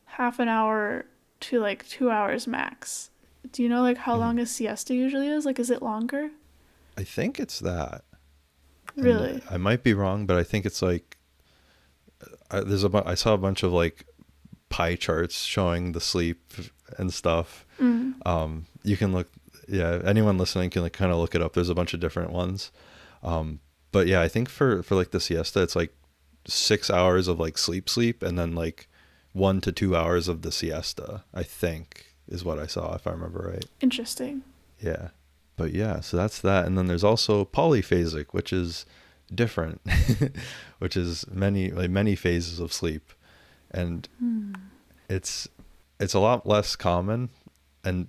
half an hour to like 2 hours max. Do you know like how Mhm. long a siesta usually is? Like, is it longer? I think it's that, and Really? I might be wrong, but I think it's like, I saw a bunch of like pie charts showing the sleep and stuff. Mm. You can look, yeah, anyone listening can like kind of look it up. There's a bunch of different ones. Um, but yeah, I think for like the siesta, it's like 6 hours of like sleep, and then like 1 to 2 hours of the siesta, I think is what I saw, if I remember right. Interesting. Yeah. But yeah, so that's that. And then there's also polyphasic, which is different, which is many phases of sleep. And Hmm. it's it's a lot less common, and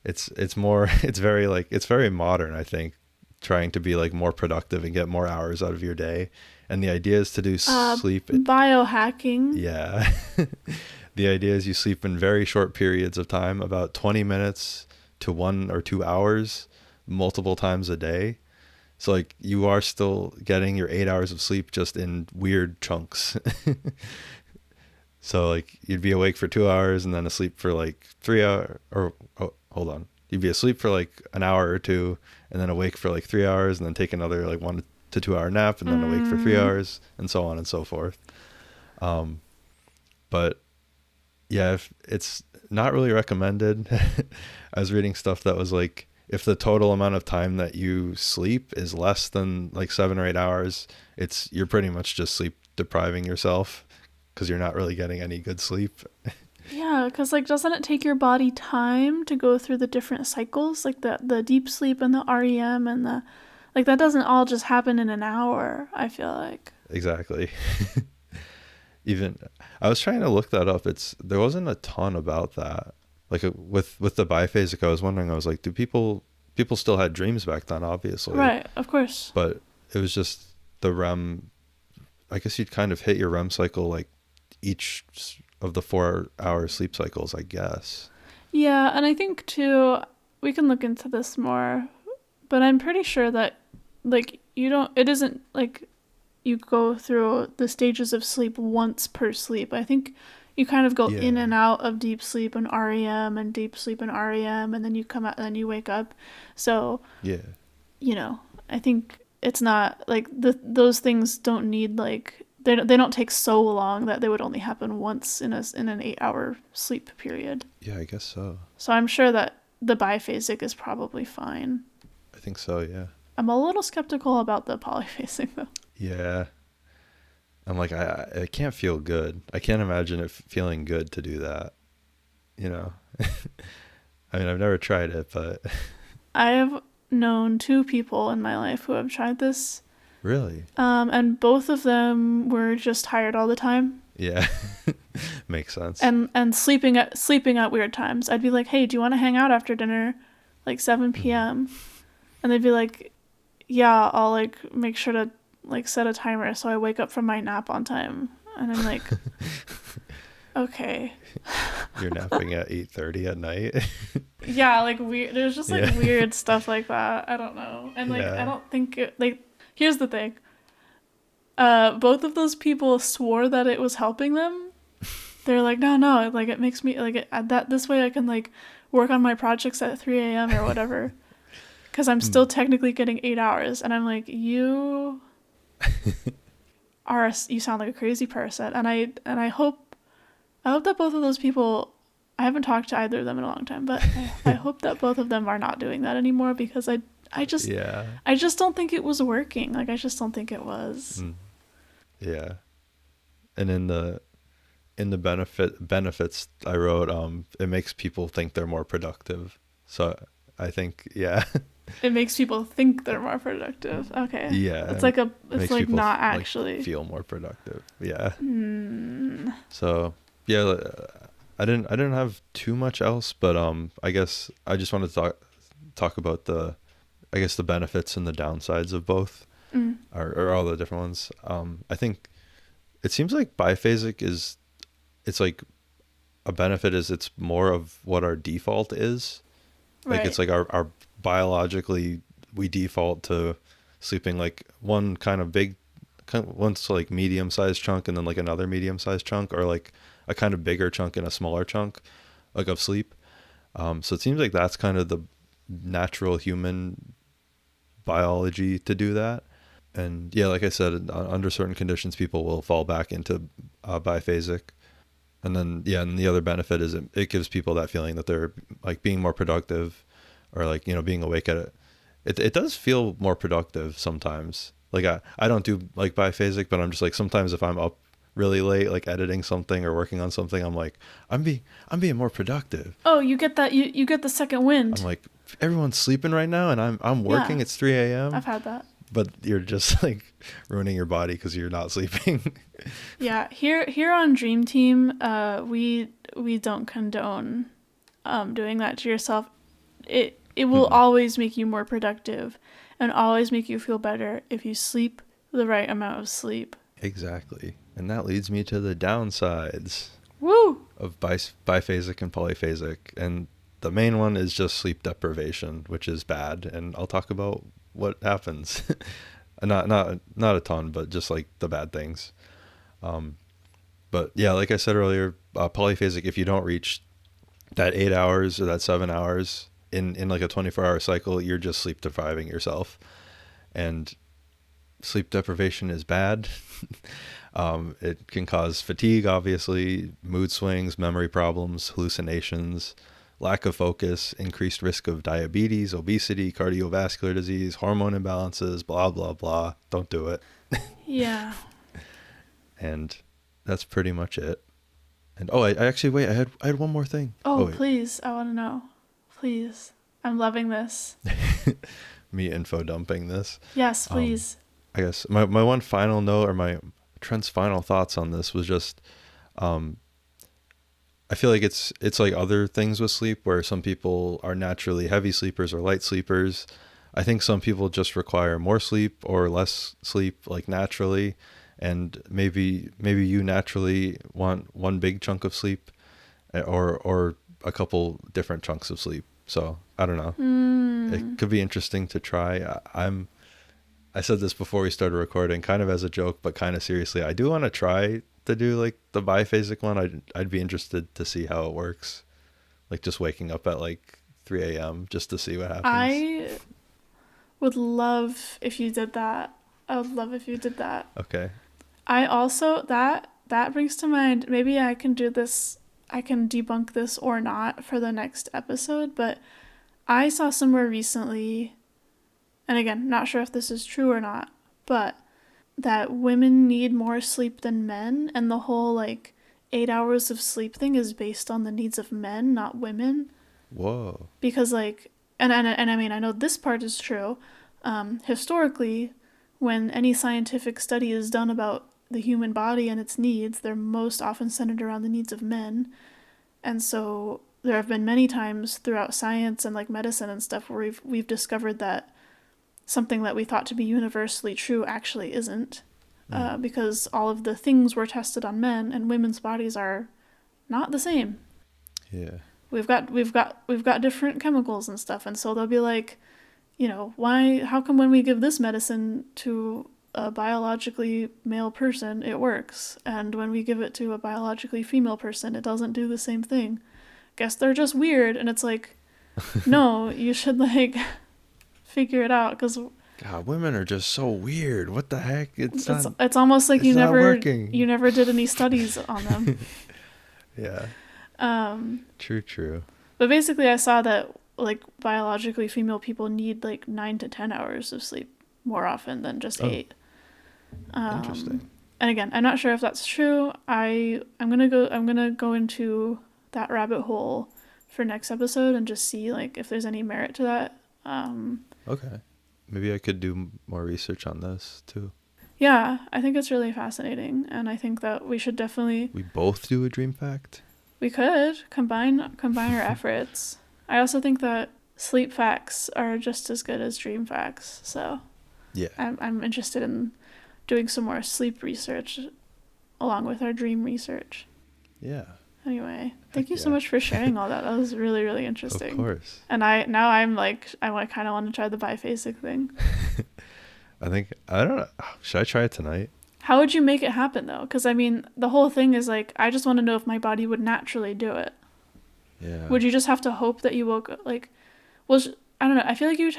it's more it's very modern, I think, trying to be like more productive and get more hours out of your day. And the idea is to do sleep. Biohacking. Yeah. The idea is you sleep in very short periods of time, about 20 minutes to 1 or 2 hours, multiple times a day. So like you are still getting your 8 hours of sleep, just in weird chunks. So like you'd be awake for 2 hours and then asleep for like 3 hours, or oh, hold on. You'd be asleep for like an hour or two, and then awake for like 3 hours, and then take another like 1 to 2 hour nap, and then awake for three Mm. hours and so on and so forth. Um, but yeah, if it's not really recommended. I was reading stuff that was like, if the total amount of time that you sleep is less than like 7 or 8 hours, you're pretty much just sleep depriving yourself, because you're not really getting any good sleep. Yeah, because like, doesn't it take your body time to go through the different cycles, like the deep sleep and the REM and the, like, that doesn't all just happen in an hour, I feel like. Exactly. Even I was trying to look that up. There wasn't a ton about that. Like with the biphasic, I was wondering. I was like, do people still had dreams back then? Obviously, Right, of course. but it was just the REM. I guess you'd kind of hit your REM cycle like each of the 4 hour sleep cycles, I guess. Yeah, and I think too, we can look into this more, but I'm pretty sure that, like, it isn't like you go through the stages of sleep once per sleep. I think you kind of go in Yeah. and out of deep sleep and REM and deep sleep and REM, and then you come out and then you wake up. So, Yeah. I think it's not like those things don't need, like, they don't take so long that they would only happen once in an 8 hour sleep period. Yeah, I guess so. So I'm sure that the biphasic is probably fine. I think so, yeah. I'm a little skeptical about the polyphasic though. Yeah. I'm like, I can't feel good. I can't imagine it feeling good to do that, you know? I mean, I've never tried it, but I have known 2 people in my life who have tried this, really? and both of them were just tired all the time Yeah. Makes sense. and sleeping at weird times. I'd be like, "Hey, do you want to hang out after dinner, like 7 Mhm. p.m.?" And they'd be like, "Yeah, I'll like make sure to like set a timer so I wake up from my nap on time." And I'm like, Okay. You're napping at 8:30 at night. Yeah, like weird. There's just like Yeah. weird stuff like that. I don't know. And like I Yeah. don't think like here's the thing. Both of those people swore that it was helping them. They're like, no, like it makes me like that this way I can like work on my projects at 3 a.m. or whatever. Because I'm still technically getting 8 hours, and I'm like, you you sound like a crazy person, and I hope that both of those people. I haven't talked to either of them in a long time, but I hope that both of them are not doing that anymore because I just Yeah. I just don't think it was working. Like I just don't think it was. Yeah. And in the benefits I wrote, it makes people think they're more productive. So I think, yeah. It makes people think they're more productive. Okay. Yeah. It's like Makes like people not like actually feel more productive. Yeah. Mm. So yeah, I didn't have too much else, but I guess I just wanted to talk about I guess the benefits and the downsides of both, or all the different ones. I think it seems like biphasic it's like a benefit is it's more of what our default is. Like Right. it's like our biologically we default to sleeping like one kind of big, one's like medium sized chunk and then like another medium sized chunk, or like a kind of bigger chunk and a smaller chunk like of sleep. So it seems like that's kind of the natural human biology to do that. And yeah, like I said, under certain conditions, people will fall back into biphasic. And then, yeah, and the other benefit is it gives people that feeling that they're like being more productive, or like, being awake at it. It does feel more productive sometimes. Like I don't do like biphasic, but I'm just like, sometimes if I'm up really late, like editing something or working on something, I'm like, I'm being more productive. Oh, you get that you get the second I'm wind. like, everyone's sleeping right now and I'm working. Yeah. It's 3 a.m. I've had that. But you're just like ruining your body because you're not sleeping. Yeah, here on Dream Team, we don't condone doing that to yourself. It will always make you more productive and always make you feel better if you sleep the right amount of sleep. Exactly. And that leads me to the downsides. Woo! Of biphasic and polyphasic. And the main one is just sleep deprivation, which is bad. And I'll talk about what happens. not a ton, but just like the bad things. But yeah, like I said earlier, polyphasic, if you don't reach that 8 hours or that 7 hours in like a 24-hour cycle, you're just sleep depriving yourself. And sleep deprivation is bad. It can cause fatigue, obviously, mood swings, memory problems, hallucinations, lack of focus, increased risk of diabetes, obesity, cardiovascular disease, hormone imbalances, blah, blah, blah. Don't do it. Yeah. And that's pretty much it. And I actually, wait, I had one more thing. Oh, please. I want to know. Please. I'm loving this. Me info dumping this. Yes, please. I guess my one final note, or my Trent's final thoughts on this was just, I feel like it's like other things with sleep where some people are naturally heavy sleepers or light sleepers. I think some people just require more sleep or less sleep, like naturally. And maybe you naturally want one big chunk of sleep, or a couple different chunks of sleep. So I don't know. It could be interesting to try. I said this before we started recording, kind of as a joke, but kind of seriously. I do want to try to do like the biphasic one. I'd be interested to see how it works. Like just waking up at like 3 a.m. just to see what happens. I would love if you did that. I would love if you did that. Okay. I also, that brings to mind, maybe I can do this, I can debunk this or not for the next episode, but I saw somewhere recently, and again, not sure if this is true or not, but that women need more sleep than men, and the whole like 8 hours of sleep thing is based on the needs of men, not women. Whoa. Because like, and I mean, I know this part is true. Historically, when any scientific study is done about the human body and its needs, they're most often centered around the needs of men. And so there have been many times throughout science and like medicine and stuff where we've discovered that something that we thought to be universally true actually isn't, because all of the things were tested on men, and women's bodies are not the same. Yeah. We've got different chemicals and stuff, and so they'll be like, how come when we give this medicine to a biologically male person it works, and when we give it to a biologically female person it doesn't do the same thing? Guess they're just weird. And it's like, no, you should like figure it out, because God, women are just so weird. What the heck? It's almost like you never did any studies on them. Yeah. True. But basically I saw that like biologically female people need like 9 to 10 hours of sleep more often than just 8. Interesting. And again, I'm not sure if that's true. I'm gonna go into that rabbit hole for next episode and just see like if there's any merit to that. Okay. Maybe I could do more research on this too. Yeah, I think it's really fascinating, and I think that we should definitely... We both do a dream fact? We could combine our efforts. I also think that sleep facts are just as good as dream facts, so yeah, I'm interested in doing some more sleep research along with our dream research. Yeah. Anyway, thank you so much for sharing all that. That was really, really interesting. Of course. And I kind of want to try the biphasic thing. I don't know. Should I try it tonight? How would you make it happen though? Because I mean, the whole thing is like, I just want to know if my body would naturally do it. Yeah. Would you just have to hope that you woke up like, well, I don't know. I feel like you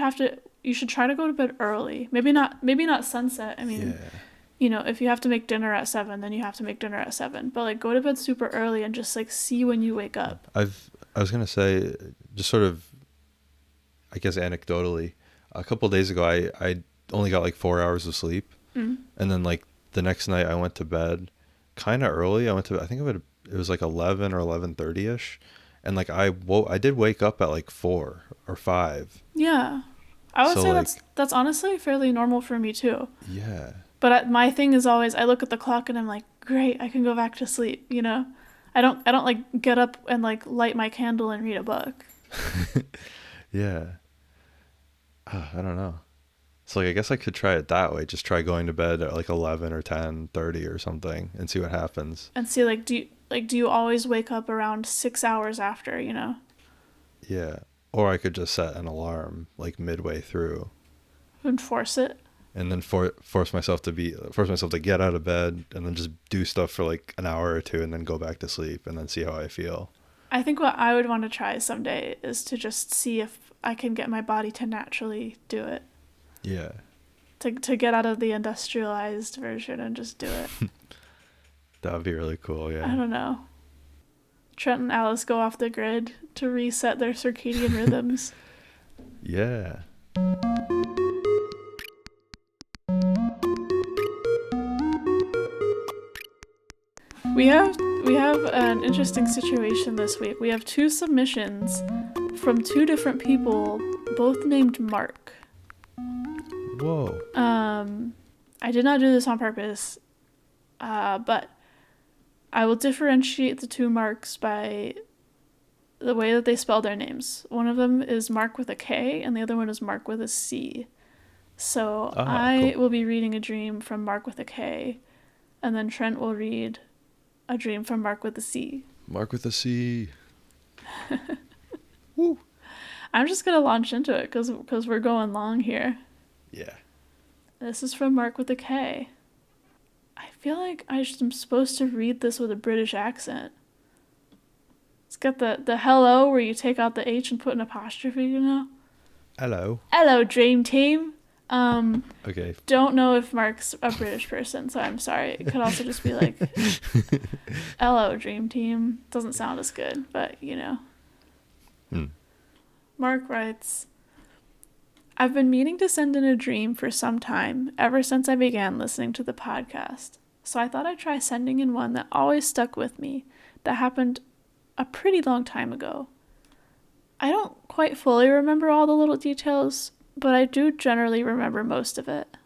should try to go to bed early. Maybe not sunset. I mean, if you have to make dinner at 7, then you have to make dinner at 7. But like, go to bed super early and just like see when you wake up. I was gonna say, just sort of, I guess anecdotally, a couple of days ago, I only got like 4 hours of sleep, and then like the next night I went to bed kind of early. I think it was like 11 or 11:30 ish, and like I did wake up at like 4 or 5. Yeah, I would say like, that's honestly fairly normal for me too. Yeah. But my thing is always, I look at the clock and I'm like, great, I can go back to sleep. I don't like get up and like light my candle and read a book. Yeah. I don't know. So like, I guess I could try it that way. Just try going to bed at like 11 or 10:30 or something and see what happens. And see like, do you always wake up around 6 hours after, Yeah. Or I could just set an alarm like midway through. And force it. And then force myself to get out of bed and then just do stuff for like an hour or 2 and then go back to sleep and then see how I feel. I think what I would want to try someday is to just see if I can get my body to naturally do it. Yeah. To get out of the industrialized version and just do it. That would be really cool, yeah. I don't know. Trent and Alice go off the grid to reset their circadian rhythms. Yeah. We have an interesting situation this week. We have 2 submissions from 2 different people, both named Mark. Whoa. I did not do this on purpose, but I will differentiate the 2 Marks by the way that they spell their names. One of them is Mark with a K, and the other one is Mark with a C. So I will be reading a dream from Mark with a K, and then Trent will read a dream from Mark with a C. Mark with a C. Woo. I'm just going to launch into it because we're going long here. Yeah. This is from Mark with a K. I feel like I'm supposed to read this with a British accent. It's got the hello where you take out the H and put an apostrophe, Hello. Hello, Dream Team. Okay. Don't know if Mark's a British person, so I'm sorry. It could also just be like, hello, Dream Team. Doesn't sound as good, but Mark writes, I've been meaning to send in a dream for some time, ever since I began listening to the podcast. So I thought I'd try sending in one that always stuck with me, that happened a pretty long time ago. I don't quite fully remember all the little details, but I do generally remember most of it.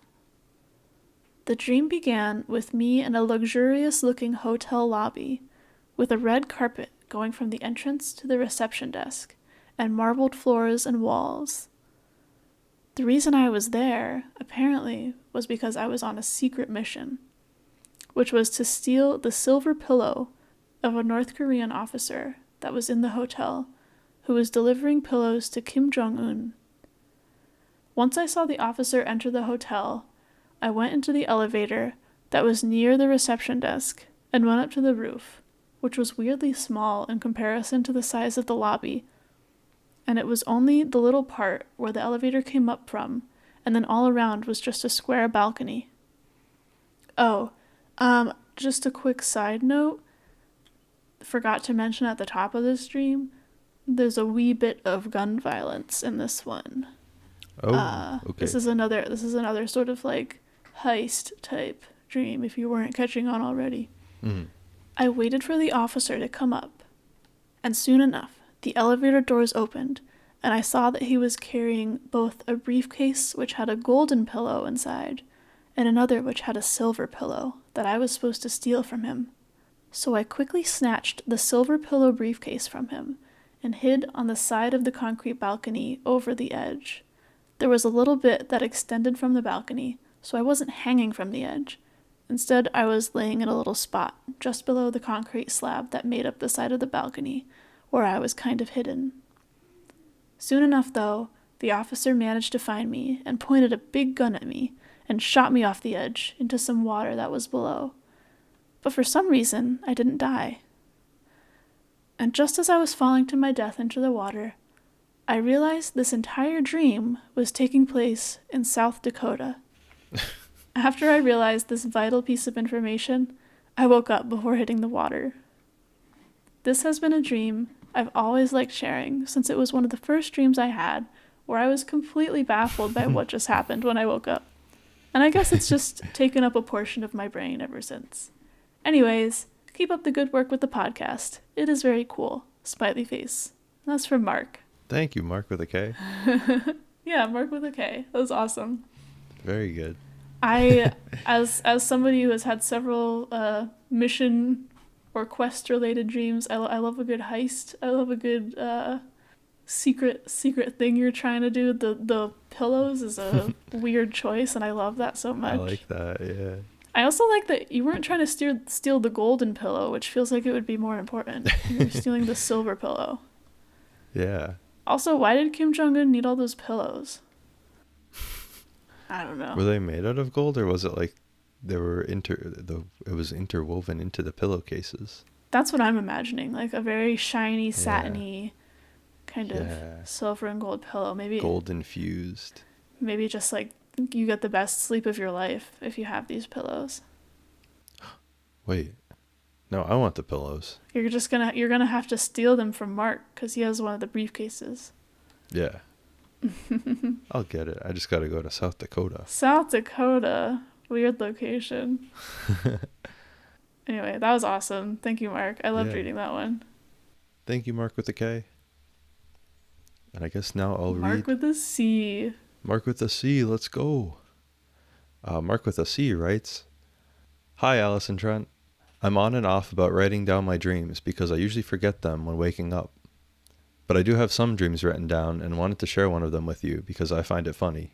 The dream began with me in a luxurious-looking hotel lobby, with a red carpet going from the entrance to the reception desk, and marbled floors and walls. The reason I was there, apparently, was because I was on a secret mission, which was to steal the silver pillow of a North Korean officer that was in the hotel who was delivering pillows to Kim Jong-un. Once I saw the officer enter the hotel, I went into the elevator that was near the reception desk and went up to the roof, which was weirdly small in comparison to the size of the lobby, and it was only the little part where the elevator came up from, and then all around was just a square balcony. Oh, just a quick side note, forgot to mention at the top of this stream, there's a wee bit of gun violence in this one. Oh, okay. This is another sort of like heist type dream, if you weren't catching on already. Mm. I waited for the officer to come up, and soon enough, the elevator doors opened, and I saw that he was carrying both a briefcase which had a golden pillow inside, and another which had a silver pillow that I was supposed to steal from him. So I quickly snatched the silver pillow briefcase from him and hid on the side of the concrete balcony over the edge. There was a little bit that extended from the balcony, so I wasn't hanging from the edge. Instead, I was laying in a little spot just below the concrete slab that made up the side of the balcony, where I was kind of hidden. Soon enough, though, the officer managed to find me and pointed a big gun at me and shot me off the edge into some water that was below. But for some reason, I didn't die. And just as I was falling to my death into the water, I realized this entire dream was taking place in South Dakota. After I realized this vital piece of information, I woke up before hitting the water. This has been a dream I've always liked sharing, since it was one of the first dreams I had where I was completely baffled by what just happened when I woke up. And I guess it's just taken up a portion of my brain ever since. Anyways, keep up the good work with the podcast. It is very cool. Smiley face. That's from Mark. Thank you, Mark with a K. Yeah, Mark with a K. That was awesome. Very good. I, as somebody who has had several mission or quest related dreams, I love a good heist. I love a good secret thing you're trying to do. The pillows is a weird choice, and I love that so much. I like that, yeah. I also like that you weren't trying to steal the golden pillow, which feels like it would be more important. You were stealing the silver pillow. Yeah. Also, why did Kim Jong-un need all those pillows? I don't know. Were they made out of gold, or was it like they were it was interwoven into the pillowcases? That's what I'm imagining, like a very shiny, satiny kind of silver and gold pillow. Maybe gold infused. Maybe just like you get the best sleep of your life if you have these pillows. Wait. No, I want the pillows. You're gonna have to steal them from Mark because he has one of the briefcases. Yeah. I'll get it. I just gotta go to South Dakota. South Dakota. Weird location. Anyway, that was awesome. Thank you, Mark. I loved reading that one. Thank you, Mark with a K. And I guess now I'll read... Mark with a C. Mark with a C. Let's go. Mark with a C writes, "Hi, Alice and Trent. I'm on and off about writing down my dreams because I usually forget them when waking up. But I do have some dreams written down and wanted to share one of them with you because I find it funny.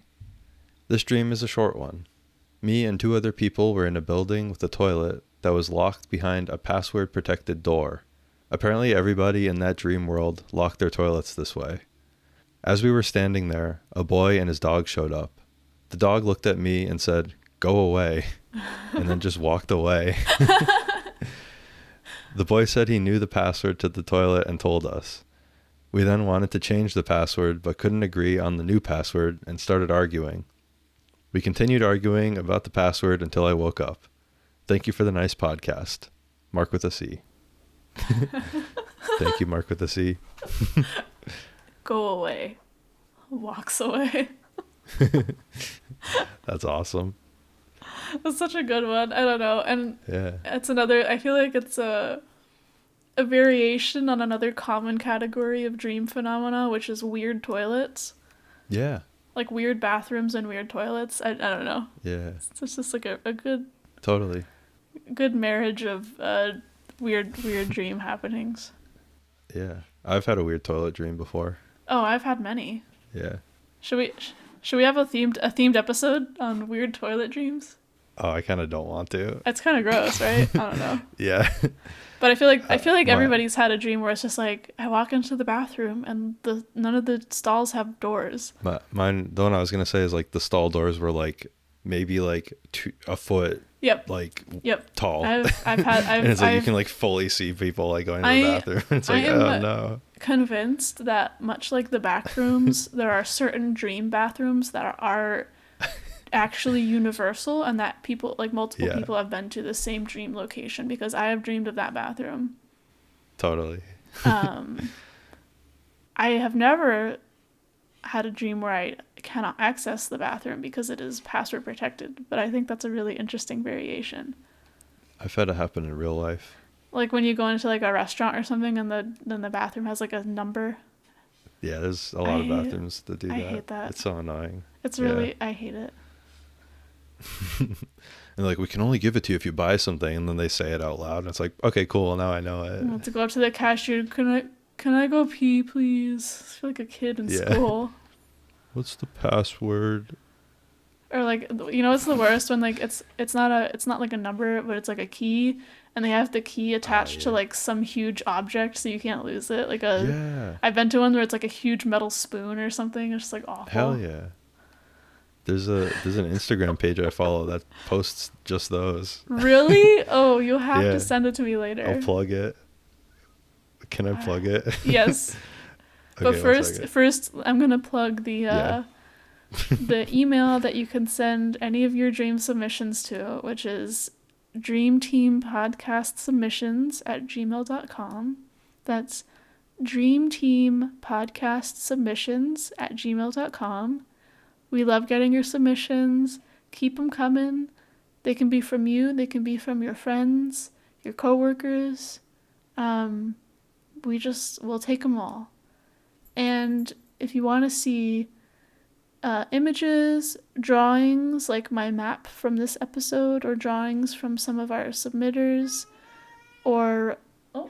This dream is a short one. Me and 2 other people were in a building with a toilet that was locked behind a password-protected door. Apparently everybody in that dream world locked their toilets this way. As we were standing there, a boy and his dog showed up. The dog looked at me and said, 'Go away,' and then just walked away. The boy said he knew the password to the toilet and told us. We then wanted to change the password but couldn't agree on the new password and started arguing. We continued arguing about the password until I woke up. Thank you for the nice podcast. Mark with a C." Thank you, Mark with a C. Go away. Walks away. That's awesome. That's such a good one. I don't know. And it's another, I feel like it's a variation on another common category of dream phenomena, which is weird toilets. Yeah. Like weird bathrooms and weird toilets. I don't know. Yeah. It's just like a good... Totally. Good marriage of weird dream happenings. Yeah. I've had a weird toilet dream before. Oh, I've had many. Yeah. Should we have a themed episode on weird toilet dreams? Oh, I kind of don't want to. It's kind of gross, right? I don't know. Yeah. But I feel like My- everybody's had a dream where it's just like I walk into the bathroom and none of the stalls have doors. Mine, the one I was gonna say is like the stall doors were like maybe like a foot Yep. like Yep. tall. I've and it's like you can like fully see people like going to the bathroom. It's like, oh no. Convinced that much like the back rooms, there are certain dream bathrooms that are actually universal, and that people like multiple people have been to the same dream location, because I have dreamed of that bathroom. Totally. I have never had a dream where I cannot access the bathroom because it is password protected, but I think that's a really interesting variation. I've had it happen in real life. Like when you go into like a restaurant or something and then the bathroom has like a number. Yeah, there's a lot of bathrooms that do that. I hate that. It's so annoying. It's really, I hate it. And like, we can only give it to you if you buy something, and then they say it out loud, and it's like, okay, cool, now I know it. I want to go up to the cashier. Can I go pee, please? I feel like a kid in school. What's the password? Or like, you know, it's the worst when like it's not like a number, but it's like a key, and they have the key attached to like some huge object so you can't lose it. Like I've been to one where it's like a huge metal spoon or something. It's just like awful. Hell yeah. There's an Instagram page I follow that posts just those. Really? Oh, you'll have to send it to me later. I'll plug it. Can I plug it? Yes. Okay, but first I'm gonna plug the email that you can send any of your dream submissions to, which is dreamteampodcastsubmissions@gmail.com. That's dreamteampodcastsubmissions@gmail.com. We love getting your submissions. Keep them coming. They can be from you. They can be from your friends, your coworkers. We'll take them all. And if you want to see images, drawings, like my map from this episode, or drawings from some of our submitters, or hi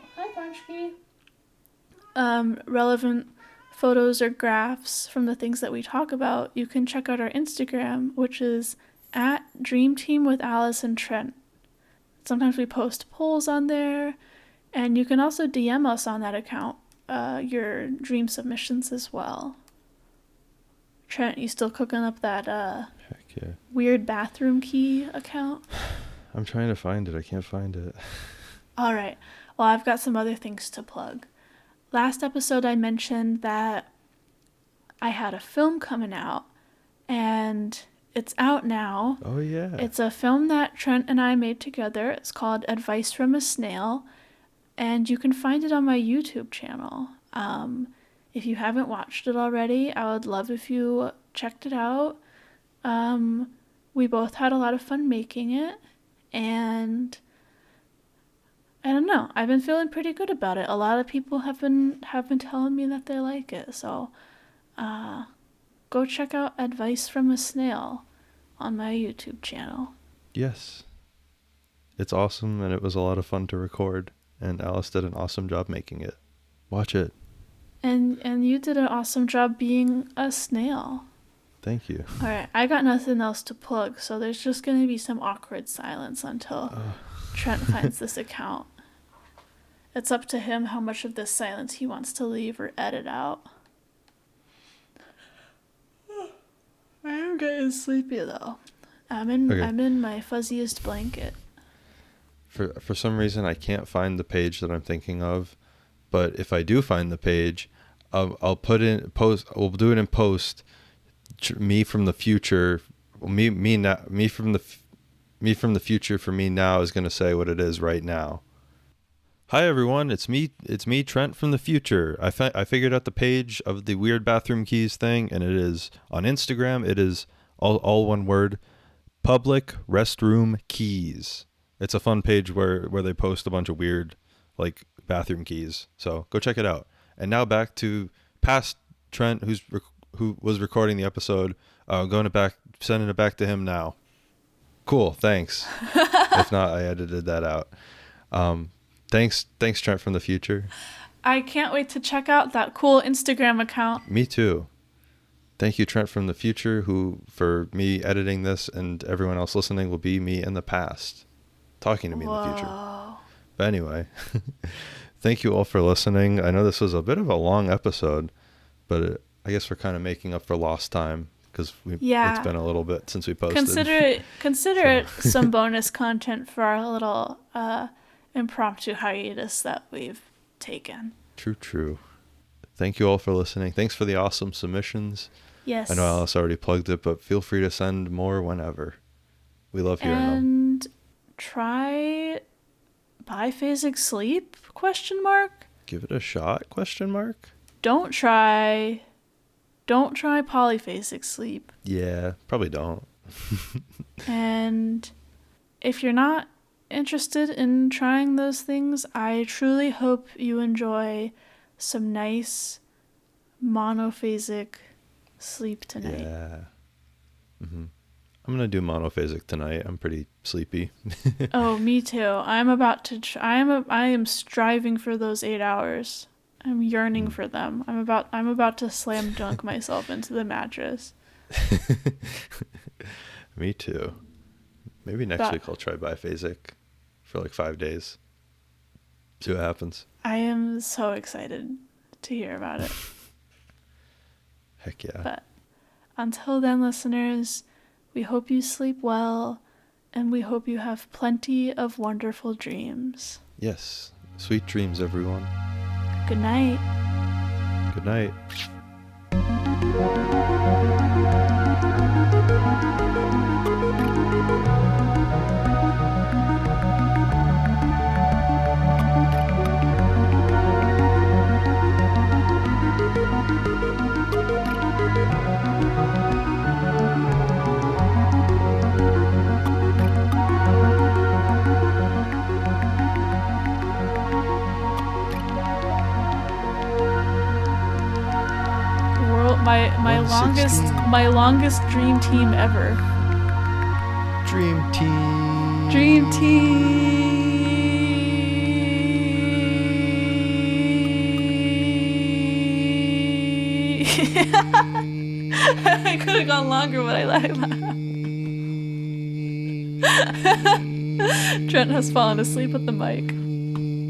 Punchki, relevant photos or graphs from the things that we talk about, you can check out our Instagram, which is @DreamTeamWithAlice and Trent. Sometimes we post polls on there, and you can also DM us on that account your dream submissions as well. Trent, you still cooking up that Heck yeah. weird bathroom key account? I'm trying to find it. I can't find it. All right. Well, I've got some other things to plug. Last episode I mentioned that I had a film coming out, and it's out now. Oh, yeah. It's a film that Trent and I made together. It's called Advice from a Snail, and you can find it on my YouTube channel. If you haven't watched it already, I would love if you checked it out. We both had a lot of fun making it, and I don't know, I've been feeling pretty good about it. A lot of people have been telling me that they like it, so go check out Advice from a Snail on my YouTube channel. Yes. It's awesome, and it was a lot of fun to record, and Alice did an awesome job making it. Watch it. And you did an awesome job being a snail. Thank you. All right, I got nothing else to plug, so there's just going to be some awkward silence until Trent finds this account. It's up to him how much of this silence he wants to leave or edit out. I am getting sleepy though. I'm in my fuzziest blanket. For some reason, I can't find the page that I'm thinking of, but if I do find the page, I'll put in post. We'll do it in post. Me from the future. Me from the future for me now is going to say what it is right now. Hi everyone, it's me Trent from the future. I figured out the page of the weird bathroom keys thing, and it is on Instagram. It is all one word, public restroom keys. It's a fun page where they post a bunch of weird like bathroom keys. So go check it out. And now back to past Trent, who was recording the episode. Sending it back to him now. Cool, thanks. If not, I edited that out. Thanks Trent from the future. I can't wait to check out that cool Instagram account. Me too. Thank you, Trent from the future, who, for me editing this and everyone else listening, will be me in the past, talking to me in the future. But anyway, thank you all for listening. I know this was a bit of a long episode, but I guess we're kind of making up for lost time because it's been a little bit since we posted. Consider it some bonus content for our little impromptu hiatus that we've taken. True. Thank you all for listening. Thanks for the awesome submissions. Yes. I know Alice already plugged it, but feel free to send more whenever. We love hearing them. And try biphasic sleep? ? Give it a shot? ? Don't try polyphasic sleep. Yeah, probably don't. And if you're not interested in trying those things, I truly hope you enjoy some nice monophasic sleep tonight. Yeah. I'm gonna do monophasic tonight. I'm pretty sleepy. Oh, me too. I'm about to. I am striving for those 8 hours. I'm yearning for them. I'm about to slam dunk myself into the mattress. Me too. Maybe next week I'll try biphasic for like 5 days. See what happens. I am so excited to hear about it. Heck yeah. But until then, listeners, we hope you sleep well, and we hope you have plenty of wonderful dreams. Yes. Sweet dreams, everyone. Good night. Good night. My longest dream team ever. Dream team. Dream team. I could have gone longer, but I laughed. Trent has fallen asleep at the mic.